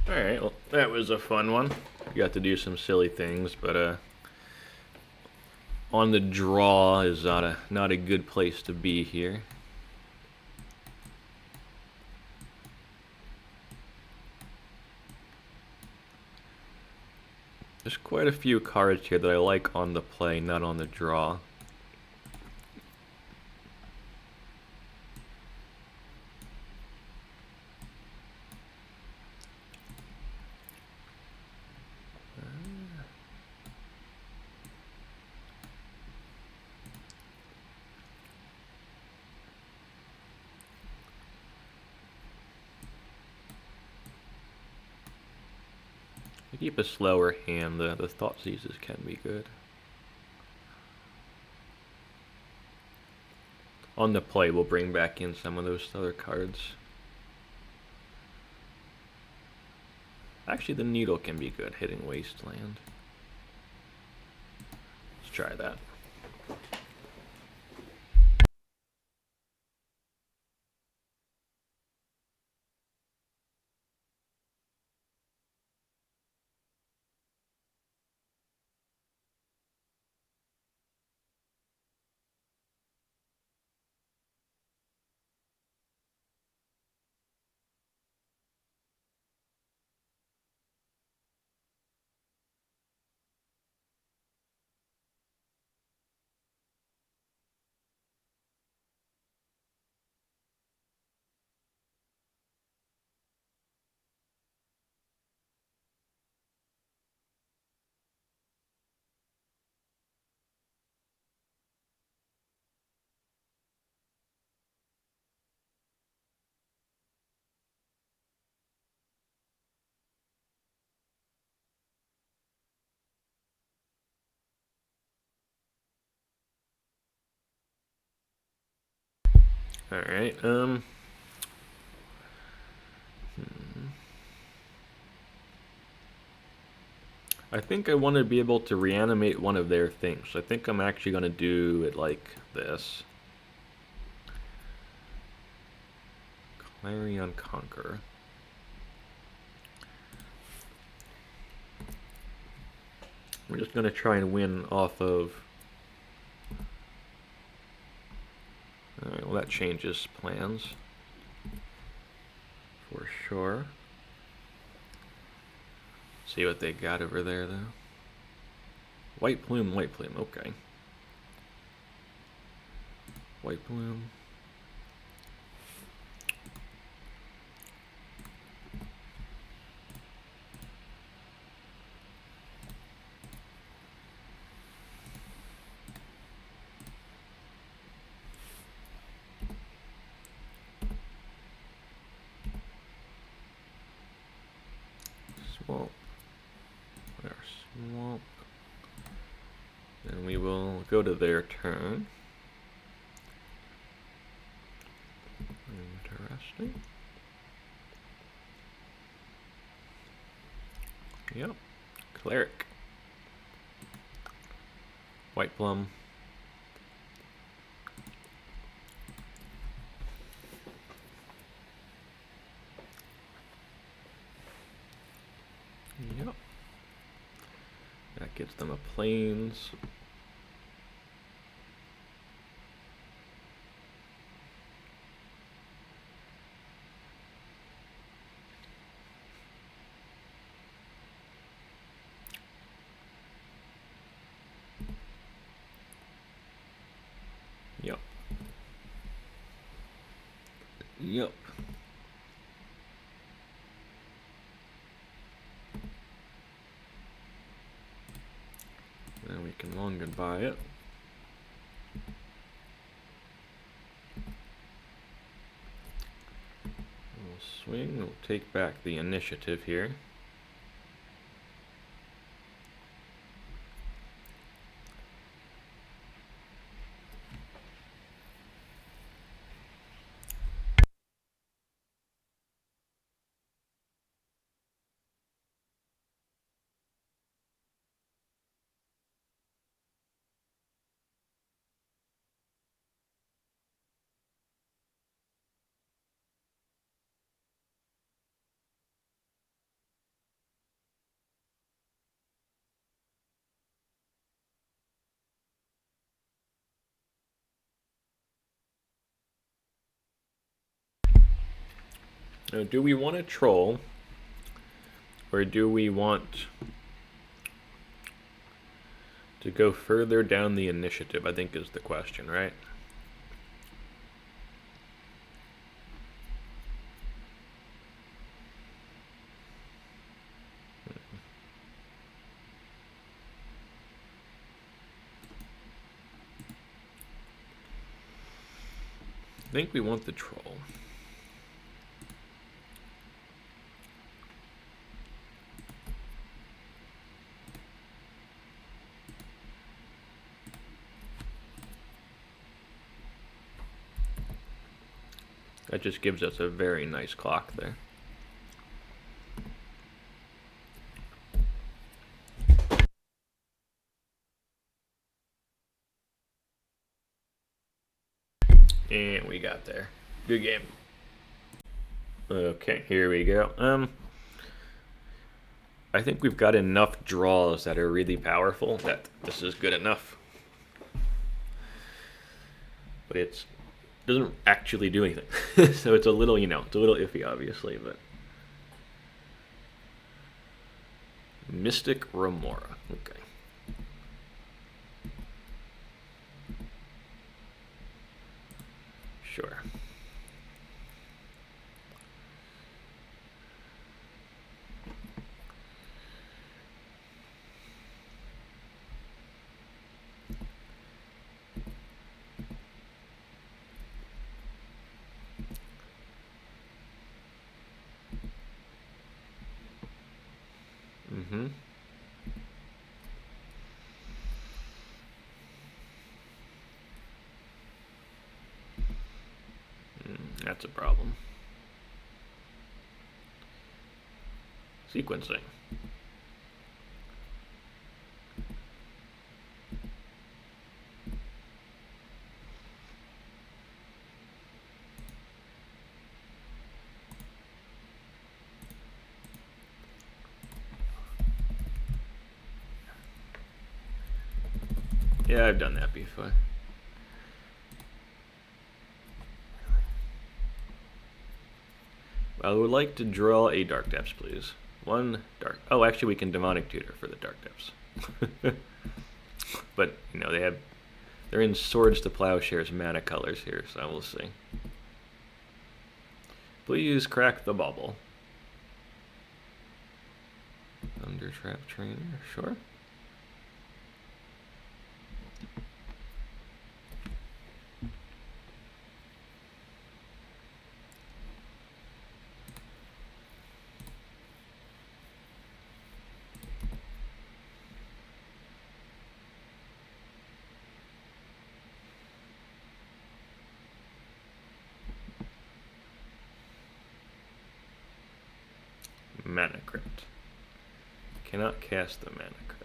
S1: Alright, well, that was a fun one. Got to do some silly things, but on the draw is not a good place to be here. There's quite a few cards here that I like on the play, not on the draw. Keep a slower hand, the Thoughtseizes can be good. On the play, we'll bring back in some of those other cards. Actually, the Needle can be good, hitting Wasteland. Let's try that. Alright, I think I want to be able to reanimate one of their things. I think I'm actually going to do it like this. Clarion Conqueror. We're just going to try and win off of... Alright, well that changes plans. For sure. See what they got over there, though. White Plume, okay. White Plume. Swamp. Our swamp. And we will go to their turn. Interesting. Yep. Cleric. White Plum. Yep. That gets them a plains. Yep. Yep. Now we can long goodbye it. We'll swing, we'll take back the initiative here. Now, do we want to troll, or do we want to go further down the initiative, I think is the question, right? I think we want the troll. That just gives us a very nice clock there. And we got there. Good game. Okay, here we go. I think we've got enough draws that are really powerful that this is good enough. But it doesn't actually do anything. So it's a little, it's a little iffy, obviously, but... Mystic Remora. Okay. Sure. Mm-hmm. That's a problem. Sequencing. Yeah, I've done that before. I would like to draw a Dark Depths, please. One dark. Oh, actually, we can Demonic Tutor for the Dark Depths. But you know they're in Swords to Plowshares mana colors here, so we'll see. Please crack the bubble. Undertrap Trainer, sure. Mana Crypt. Cannot cast the Mana Crypt.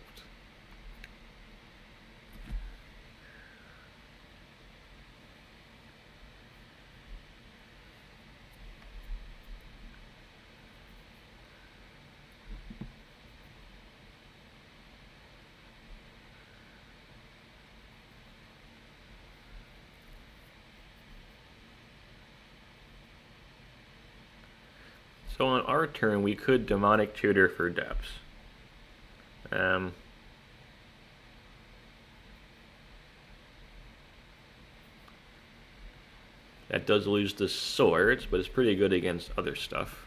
S1: So on our turn, we could Demonic Tutor for Depths. That does lose the swords, but it's pretty good against other stuff.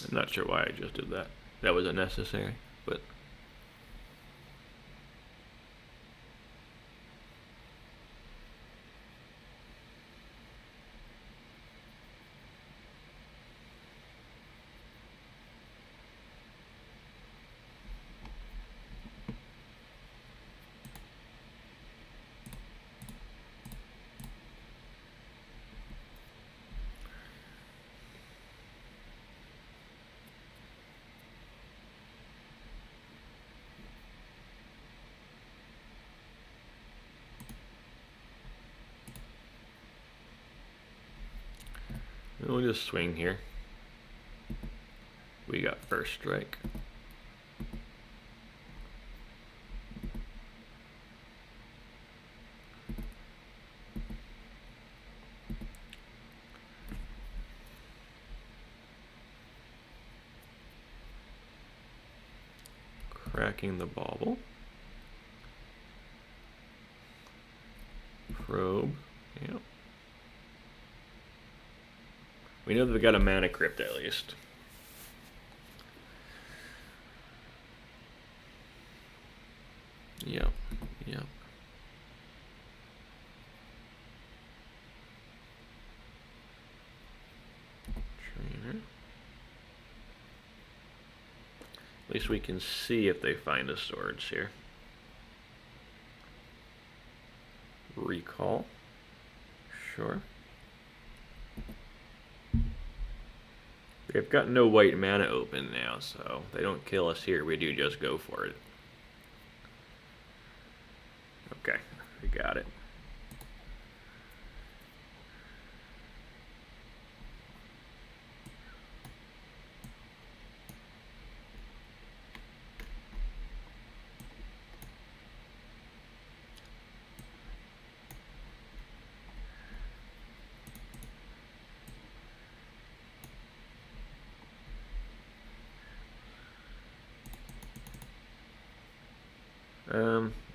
S1: I'm not sure why I just did that. That was unnecessary, but... We'll just swing here. We got first strike. Cracking the bauble. Probe. Yep. We know that we got a Mana Crypt at least. Yep, yep. Trainer. At least we can see if they find the swords here. Recall. Sure. They've got no white mana open now, so they don't kill us here. We do just go for it. Okay, we got it.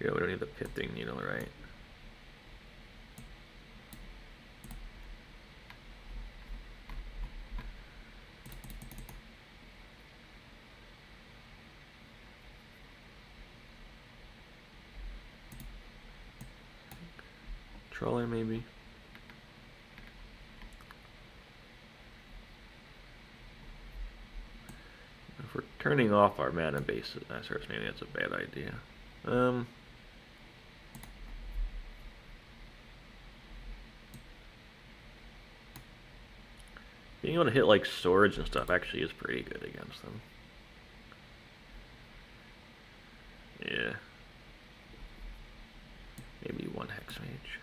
S1: Yeah, we don't need the Pithing Needle, right? Trawler, maybe? Turning off our mana bases, that starts maybe that's a bad idea. Being able to hit like swords and stuff actually is pretty good against them. Yeah. Maybe one Hexmage.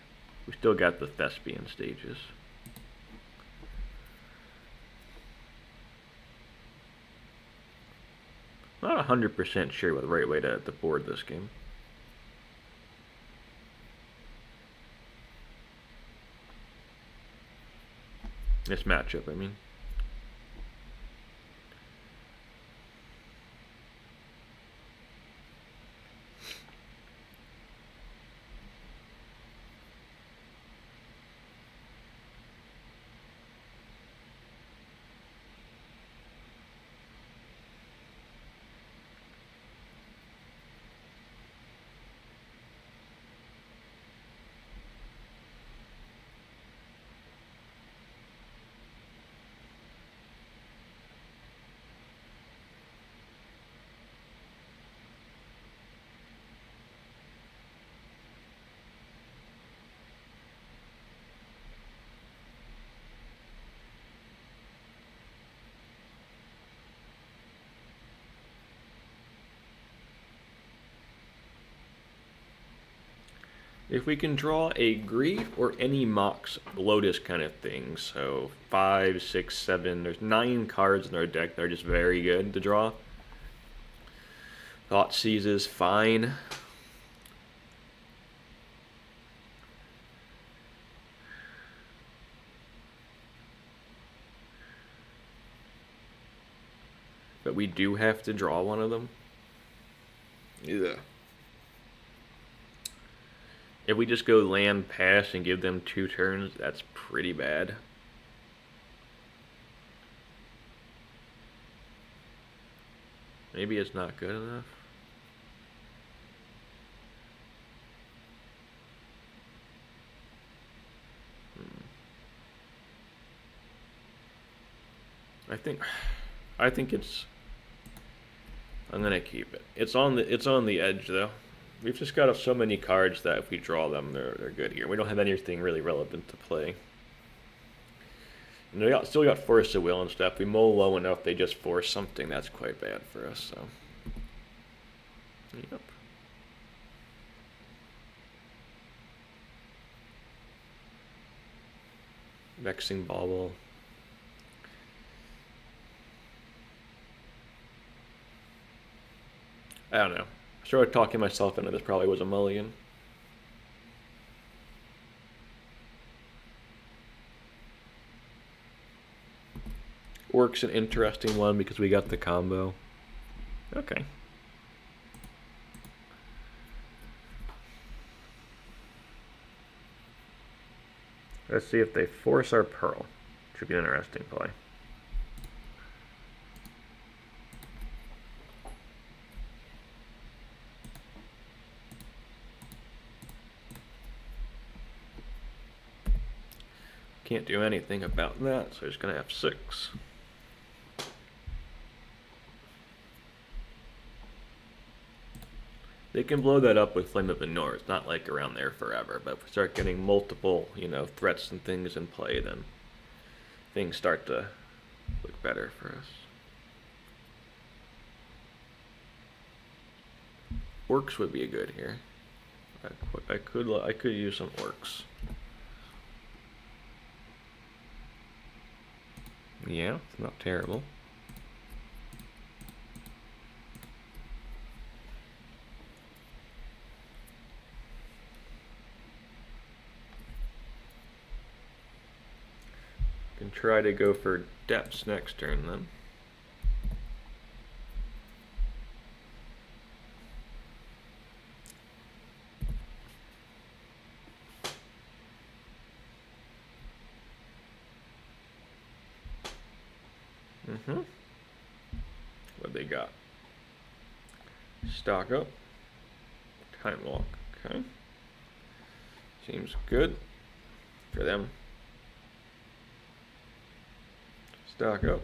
S1: We still got the Thespian stages. Not 100% sure what the right way to board this game. This matchup, I mean. If we can draw a Grief or any Mox Lotus kind of thing, so 5, 6, 7, there's 9 cards in our deck that are just very good to draw. Thoughtseize is fine. But we do have to draw one of them. Yeah. If we just go land pass and give them 2 turns, that's pretty bad. Maybe it's not good enough. I think it's. I'm gonna keep it. It's on the edge though. We've just got so many cards that if we draw them, they're good here. We don't have anything really relevant to play. And we still got Force of Will and stuff. We mull low enough, they just force something. That's quite bad for us. So, yep. Vexing Bauble. I don't know. I started talking myself into this. Probably was a mulligan. Orc's an interesting one because we got the combo. Okay. Let's see if they force our Pearl. Should be an interesting play. Can't do anything about that, so he's going to have 6. They can blow that up with Flame of the North. It's not like around there forever, but if we start getting multiple, threats and things in play, then things start to look better for us. Orcs would be good here. I could use some orcs. Yeah, it's not terrible. Can try to go for depths next turn then. What they got? Stock up. Time walk. Okay. Seems good for them. Stock up.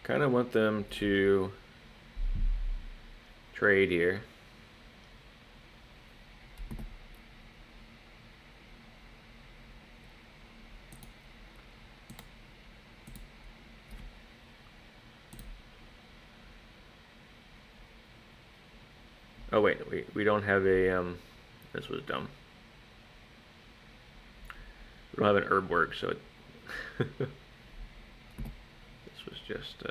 S1: kind of want them to trade here. Oh wait, we don't have a this was dumb. We don't have an Urborg, so it this was just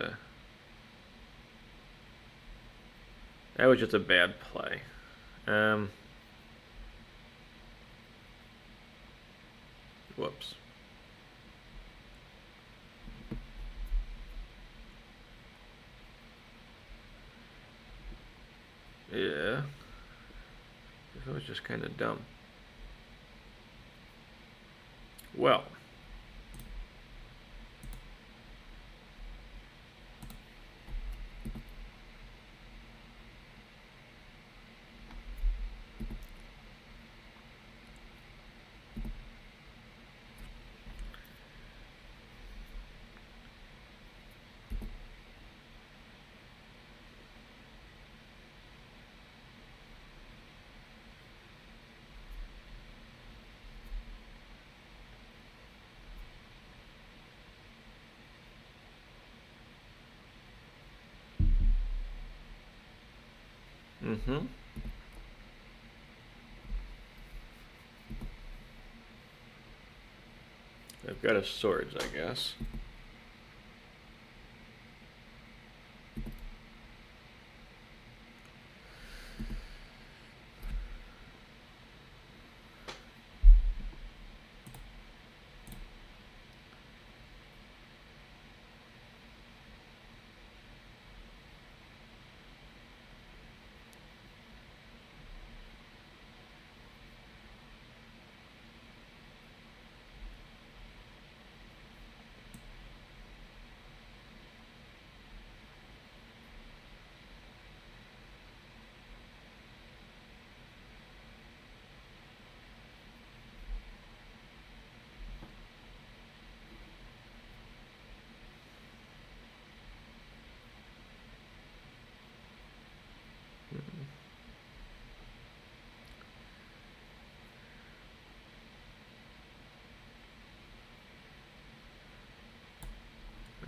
S1: that was just a bad play. Whoops. Yeah. That was just kind of dumb. Well. I've got a swords, I guess.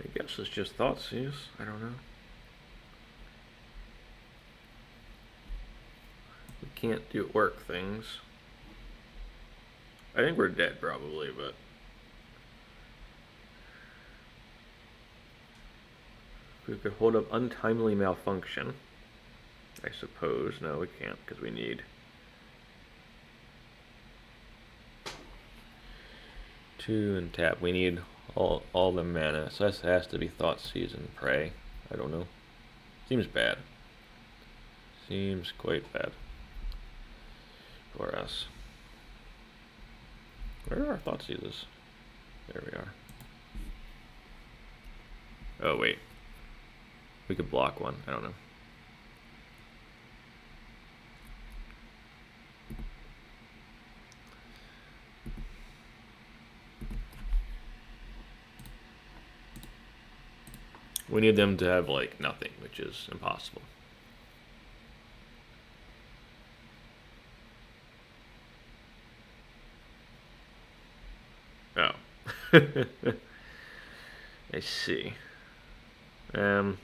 S1: I guess it's just Thoughtseize. I don't know. We can't do orc things. I think we're dead probably, but we could hold up Untimely Malfunction. I suppose. No, we can't because we need two and tap. We need all the mana, so this has to be Thoughtseize and Pray. I don't know. Seems bad. Seems quite bad for us. Where are our Thoughtseizes? There we are. Oh wait, we could block one. I don't know. We need them to have, like, nothing, which is impossible. Oh. I see. So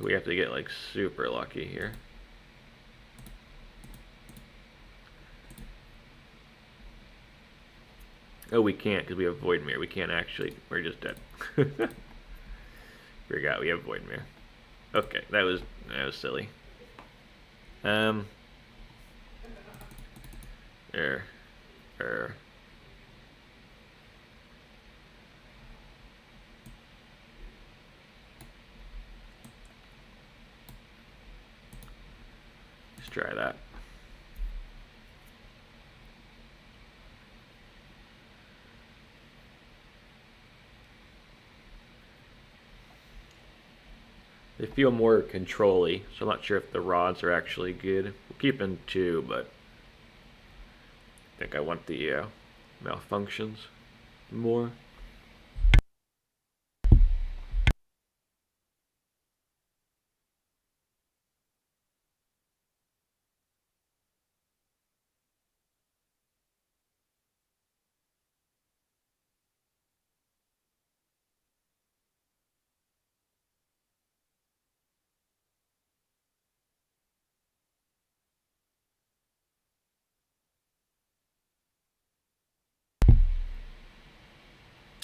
S1: we have to get, like, super lucky here. Oh, we can't because we have Voidmere. We can't actually. We're just dead. Forgot we have Voidmere. Okay, that was silly. Let's try that. If feel more control-y, so I'm not sure if the rods are actually good. We'll keep in 2, but I think I want the malfunctions more.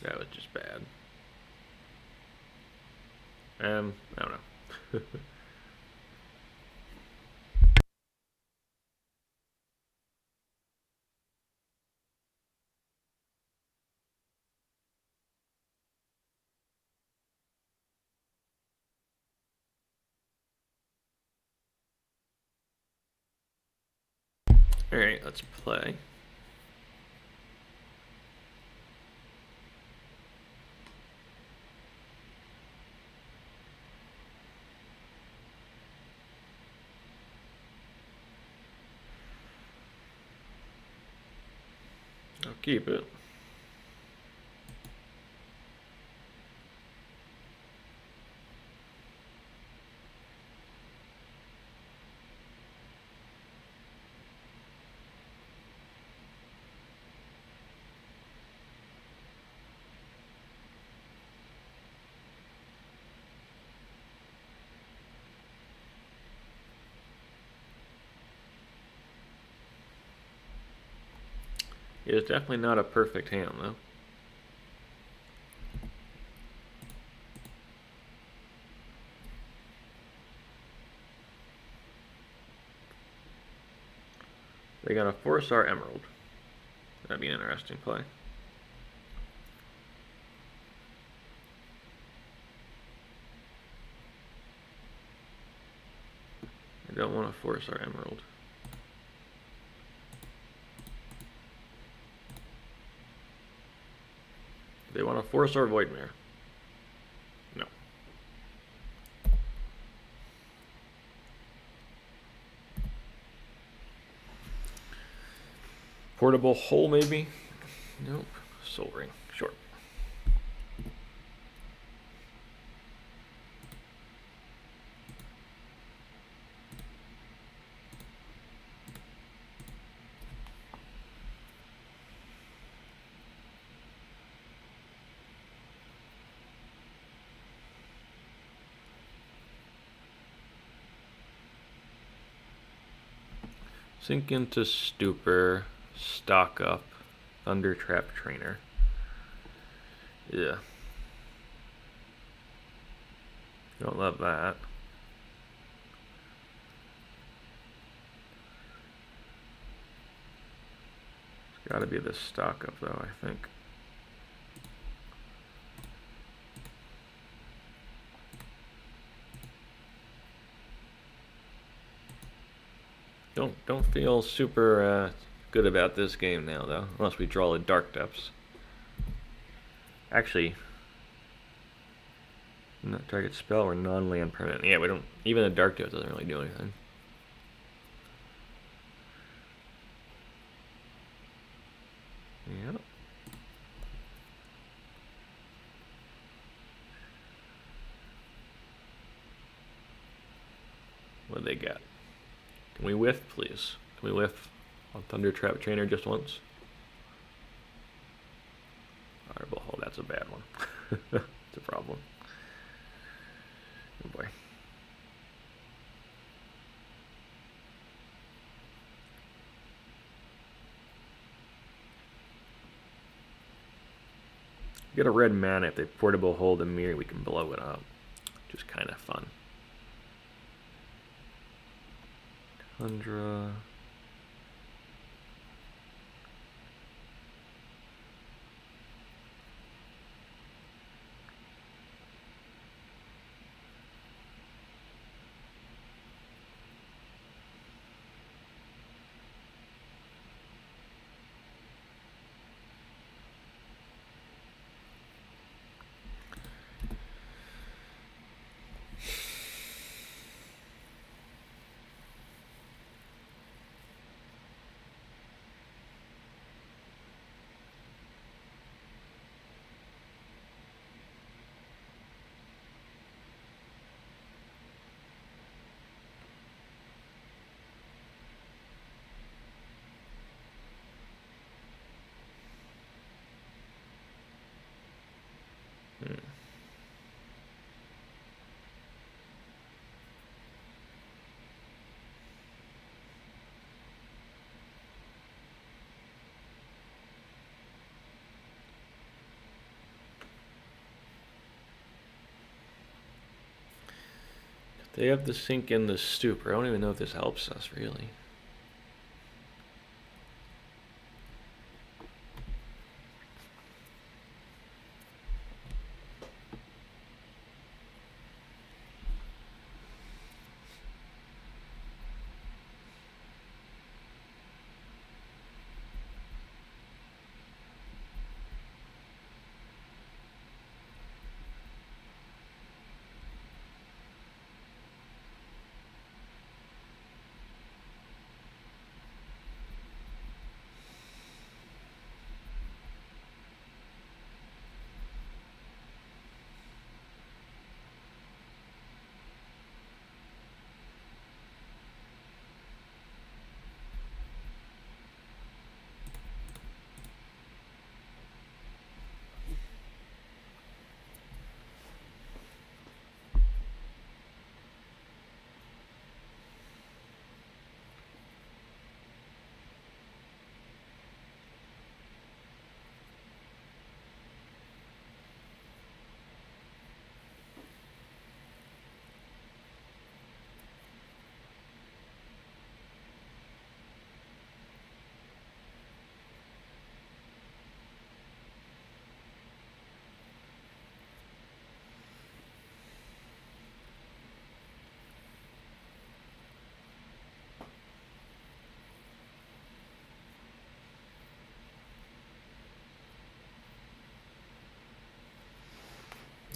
S1: That was just bad. I don't know. Alright, let's play. I'll keep it. It is definitely not a perfect hand, though. They got a 4-star Emerald. That'd be an interesting play. I don't want a 4-star Emerald. They want a 4-star Voidmare. No. Portable Hole, maybe? Nope. Soul Ring. Sure. Sink into Stupor, stock up, Thunder Trap Trainer. Yeah. Don't love that. It's gotta be this stock up though, I think. Don't feel super good about this game now, though, unless we draw the Dark Depths. Actually, not target spell or non-land permanent. Yeah, we don't. Even the Dark Depths doesn't really do anything. Yep. What do they got? Can we whiff, please? Can we whiff on Thunder Trap Trainer just once? Honorable Hole, that's a bad one. It's a problem. Oh boy. Get a red mana. If they portable hold the mirror, we can blow it up. Which is kind of fun. Tundra. They have the sink in the stupor. I don't even know if this helps us, really.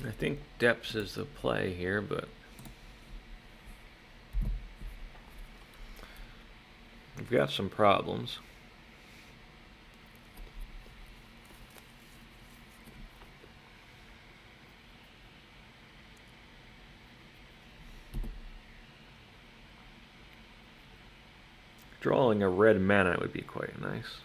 S1: I think depths is the play here, but we've got some problems. Drawing a red mana would be quite nice.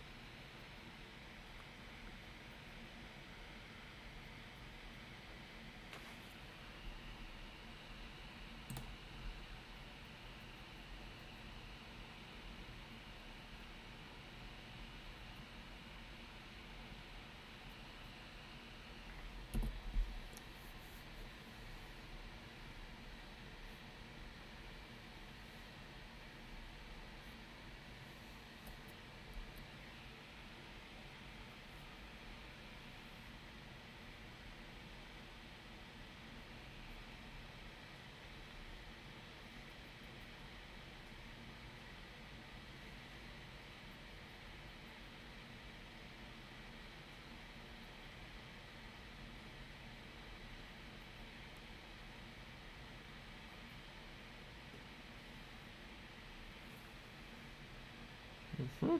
S1: Mm-hmm.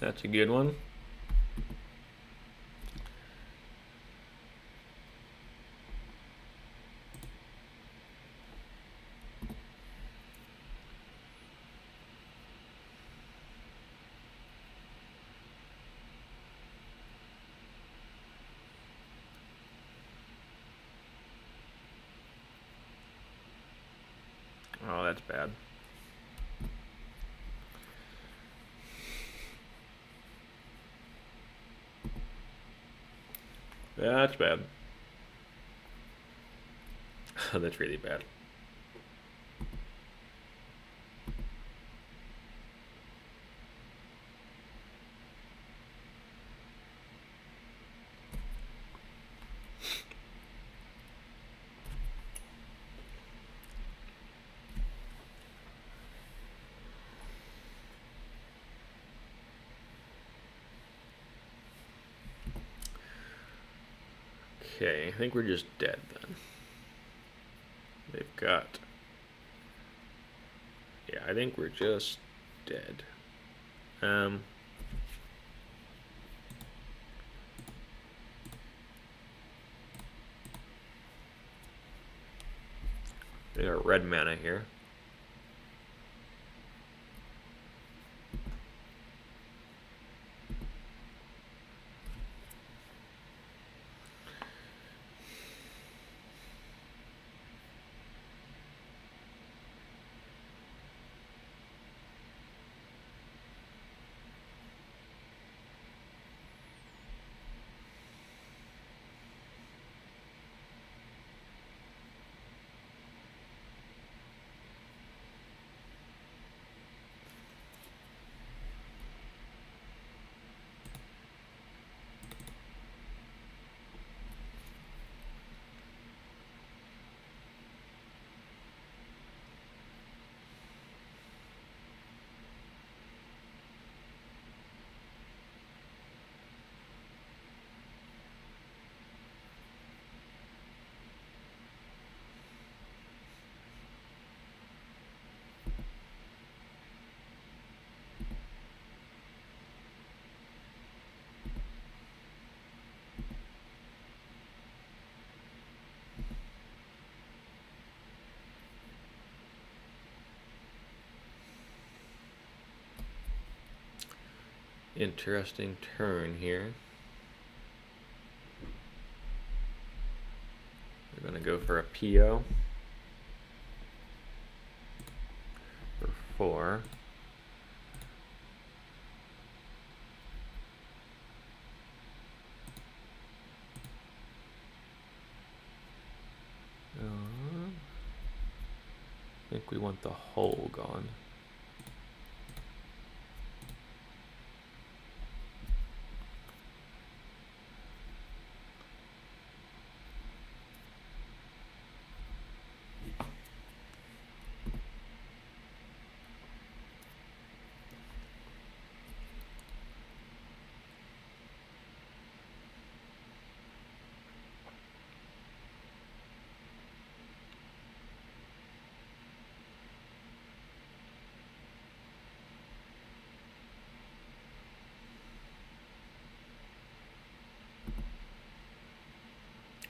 S1: That's a good one. Oh, that's bad. That's bad. That's really bad. Okay, I think we're just dead then. They've got... Yeah, I think we're just dead. They got red mana here. Interesting turn here. We're going to go for a PO for 4. I think we want the hole gone.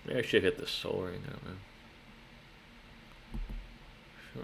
S1: Maybe I should hit the soul ring, I don't know. Sure.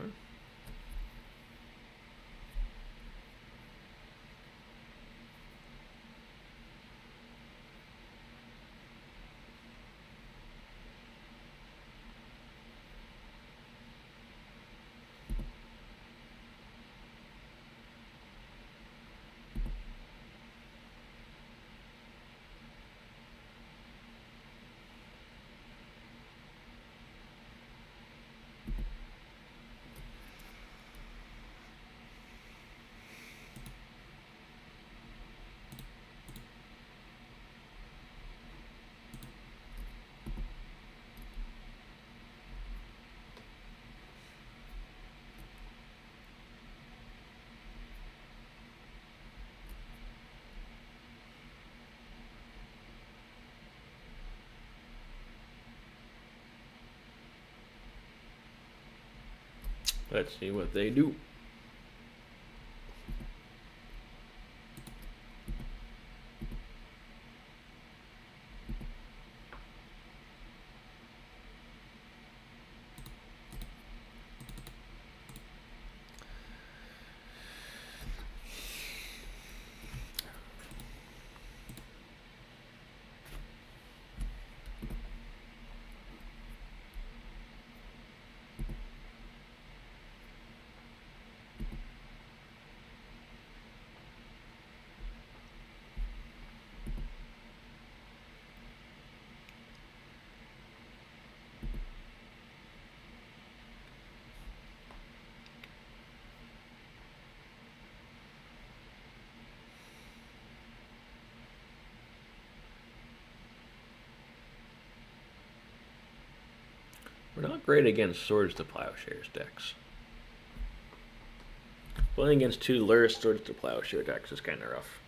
S1: Let's see what they do. We're not great against Swords to Plowshares decks. Playing against 2 Lurrus Swords to Plowshare decks is kind of rough.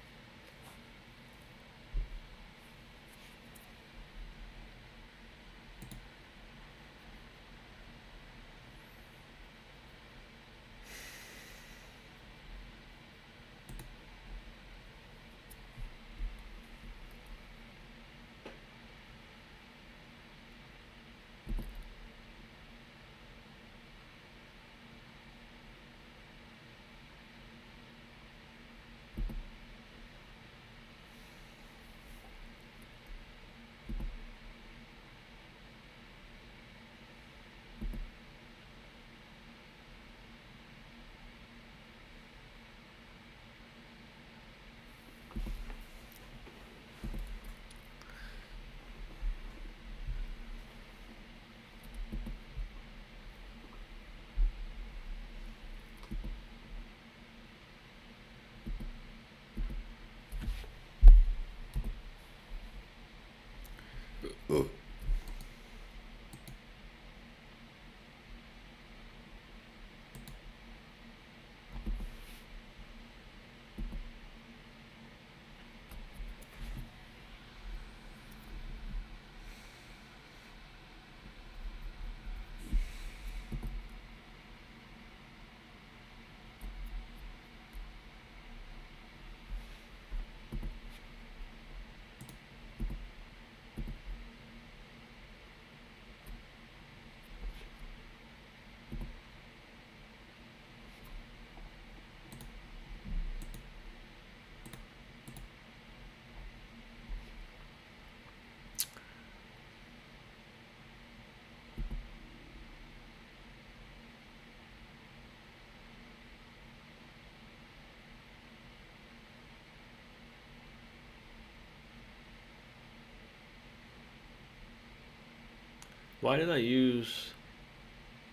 S1: Why did I use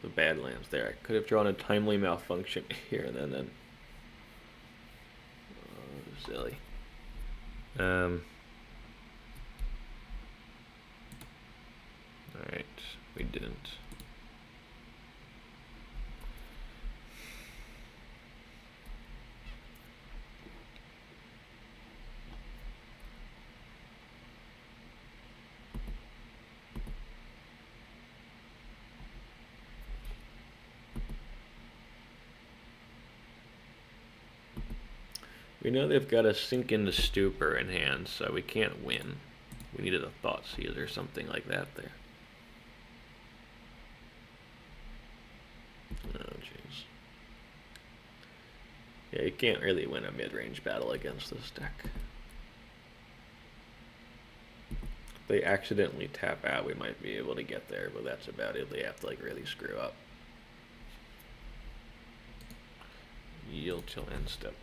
S1: the Badlands there? I could have drawn Untimely Malfunction here and then. Oh, silly. Alright, we didn't. We know they've got a Sink into Stupor in hand, so we can't win. We needed a Thoughtseize or something like that there. Oh, jeez. Yeah, you can't really win a mid-range battle against this deck. If they accidentally tap out, we might be able to get there, but that's about it. They have to, like, really screw up. Yield till end step.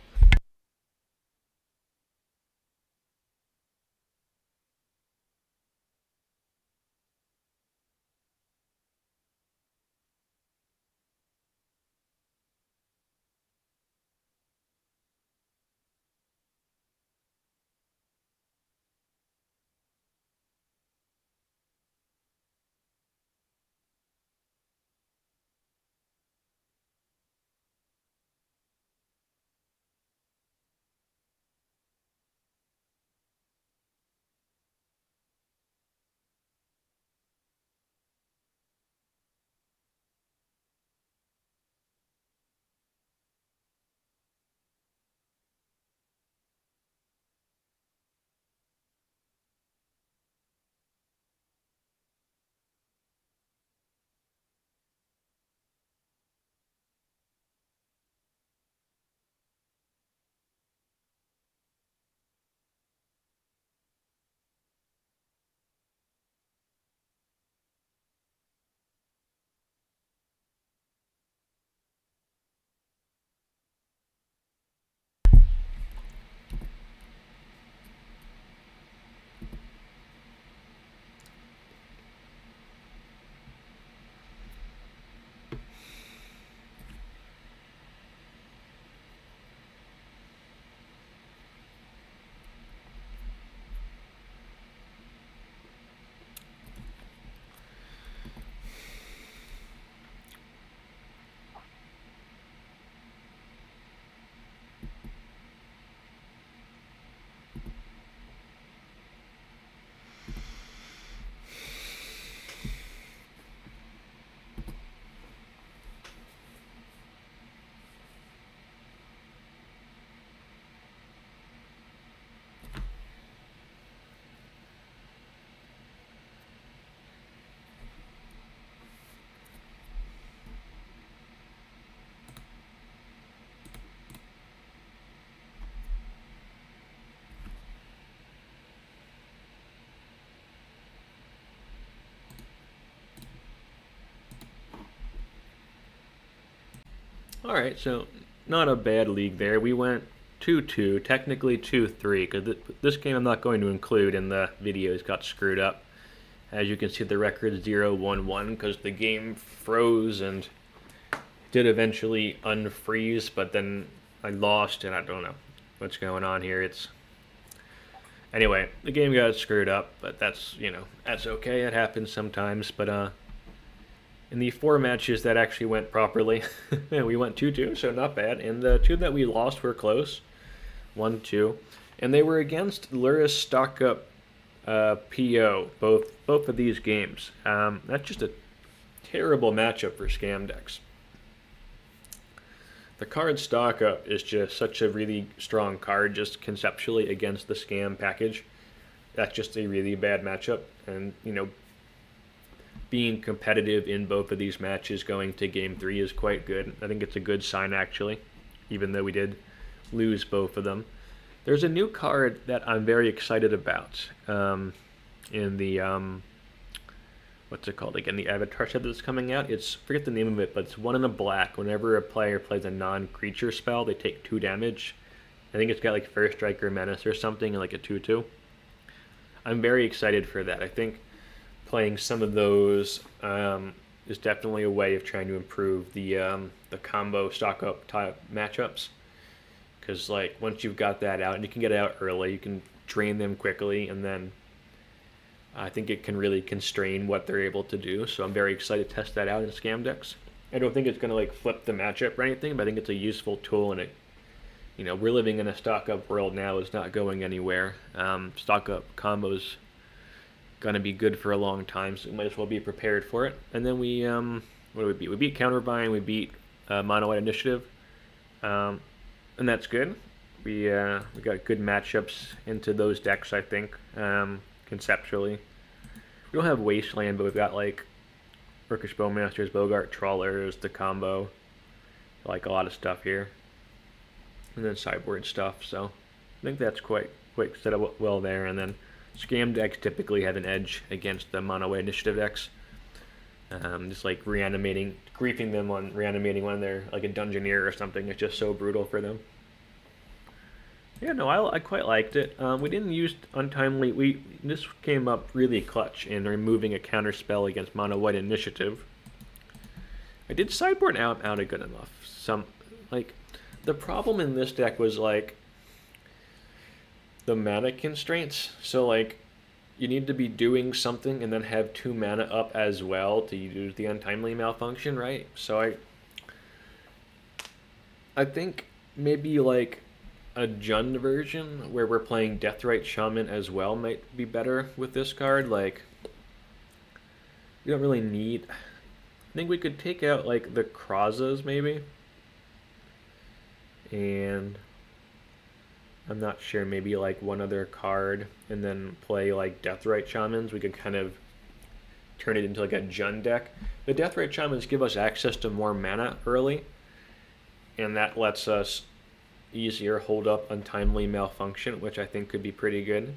S1: Alright, so not a bad league there. We went 2-2, technically 2-3, because this game I'm not going to include in the videos got screwed up. As you can see, the record's 0-1-1 because the game froze and did eventually unfreeze, but then I lost, and I don't know what's going on here. Anyway, the game got screwed up, but that's, you know, that's okay. It happens sometimes. But in the 4 matches that actually went properly, we went 2-2, so not bad. And the 2 that we lost were close, 1-2, and they were against Lurrus PO. Both of these games. That's just a terrible matchup for scam decks. The card Stock Up is just such a really strong card, just conceptually against the scam package. That's just a really bad matchup, and you know, being competitive in both of these matches going to game 3 is quite good. I think it's a good sign actually, even though we did lose both of them. There's a new card that I'm very excited about in the what's it called again? The Avatar set that's coming out. It's, forget the name of it, but it's 1 in a black. Whenever a player plays a non-creature spell, they take 2 damage. I think it's got like First Strike or Menace or something, and like a 2/2. I'm very excited for that. I think playing some of those is definitely a way of trying to improve the combo stock up type matchups. Because like once you've got that out, and you can get it out early, you can drain them quickly, and then I think it can really constrain what they're able to do. So I'm very excited to test that out in scam decks. I don't think it's going to like flip the matchup or anything, but I think it's a useful tool, and it, you know, we're living in a stock up world now. It's not going anywhere. Stock up combos going to be good for a long time, so we might as well be prepared for it. And then we what do we beat? We beat Countervine. We beat Mono White Initiative, and that's good. We got good matchups into those decks, I think. Conceptually, we don't have Wasteland, but we've got like Orcish Bowmasters, Boggart Trawlers, the combo, like a lot of stuff here, and then sideboard stuff. So I think that's quite set up well there. And then scam decks typically have an edge against the mono white initiative decks. Just like griefing them on reanimating when they're like a Dungeoneer or something. It's just so brutal for them. Yeah, no, I quite liked it. We didn't use Untimely. This came up really clutch in removing a counter spell against Mono White Initiative. I did sideboard out a good enough. The problem in this deck was like the mana constraints. So like you need to be doing something and then have 2 mana up as well to use the Untimely Malfunction, right? So I think maybe like a Jund version where we're playing Deathrite Shaman as well might be better with this card. Like, you don't really need... I think we could take out like the Krazas maybe, and I'm not sure, maybe like one other card, and then play like Deathrite Shamans. We could kind of turn it into like a Jund deck. The Deathrite Shamans give us access to more mana early, and that lets us easier hold up Untimely Malfunction, which I think could be pretty good.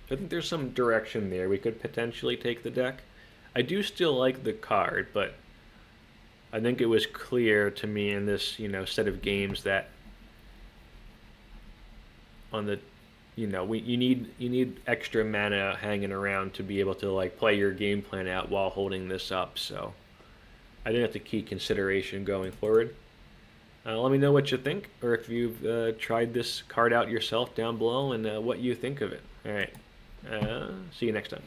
S1: I think there's some direction there. We could potentially take the deck. I do still like the card, but I think it was clear to me in this, set of games that on the, you need extra mana hanging around to be able to like play your game plan out while holding this up. So I think that's a key consideration going forward. Let me know what you think, or if you've tried this card out yourself down below, and what you think of it. All right. See you next time.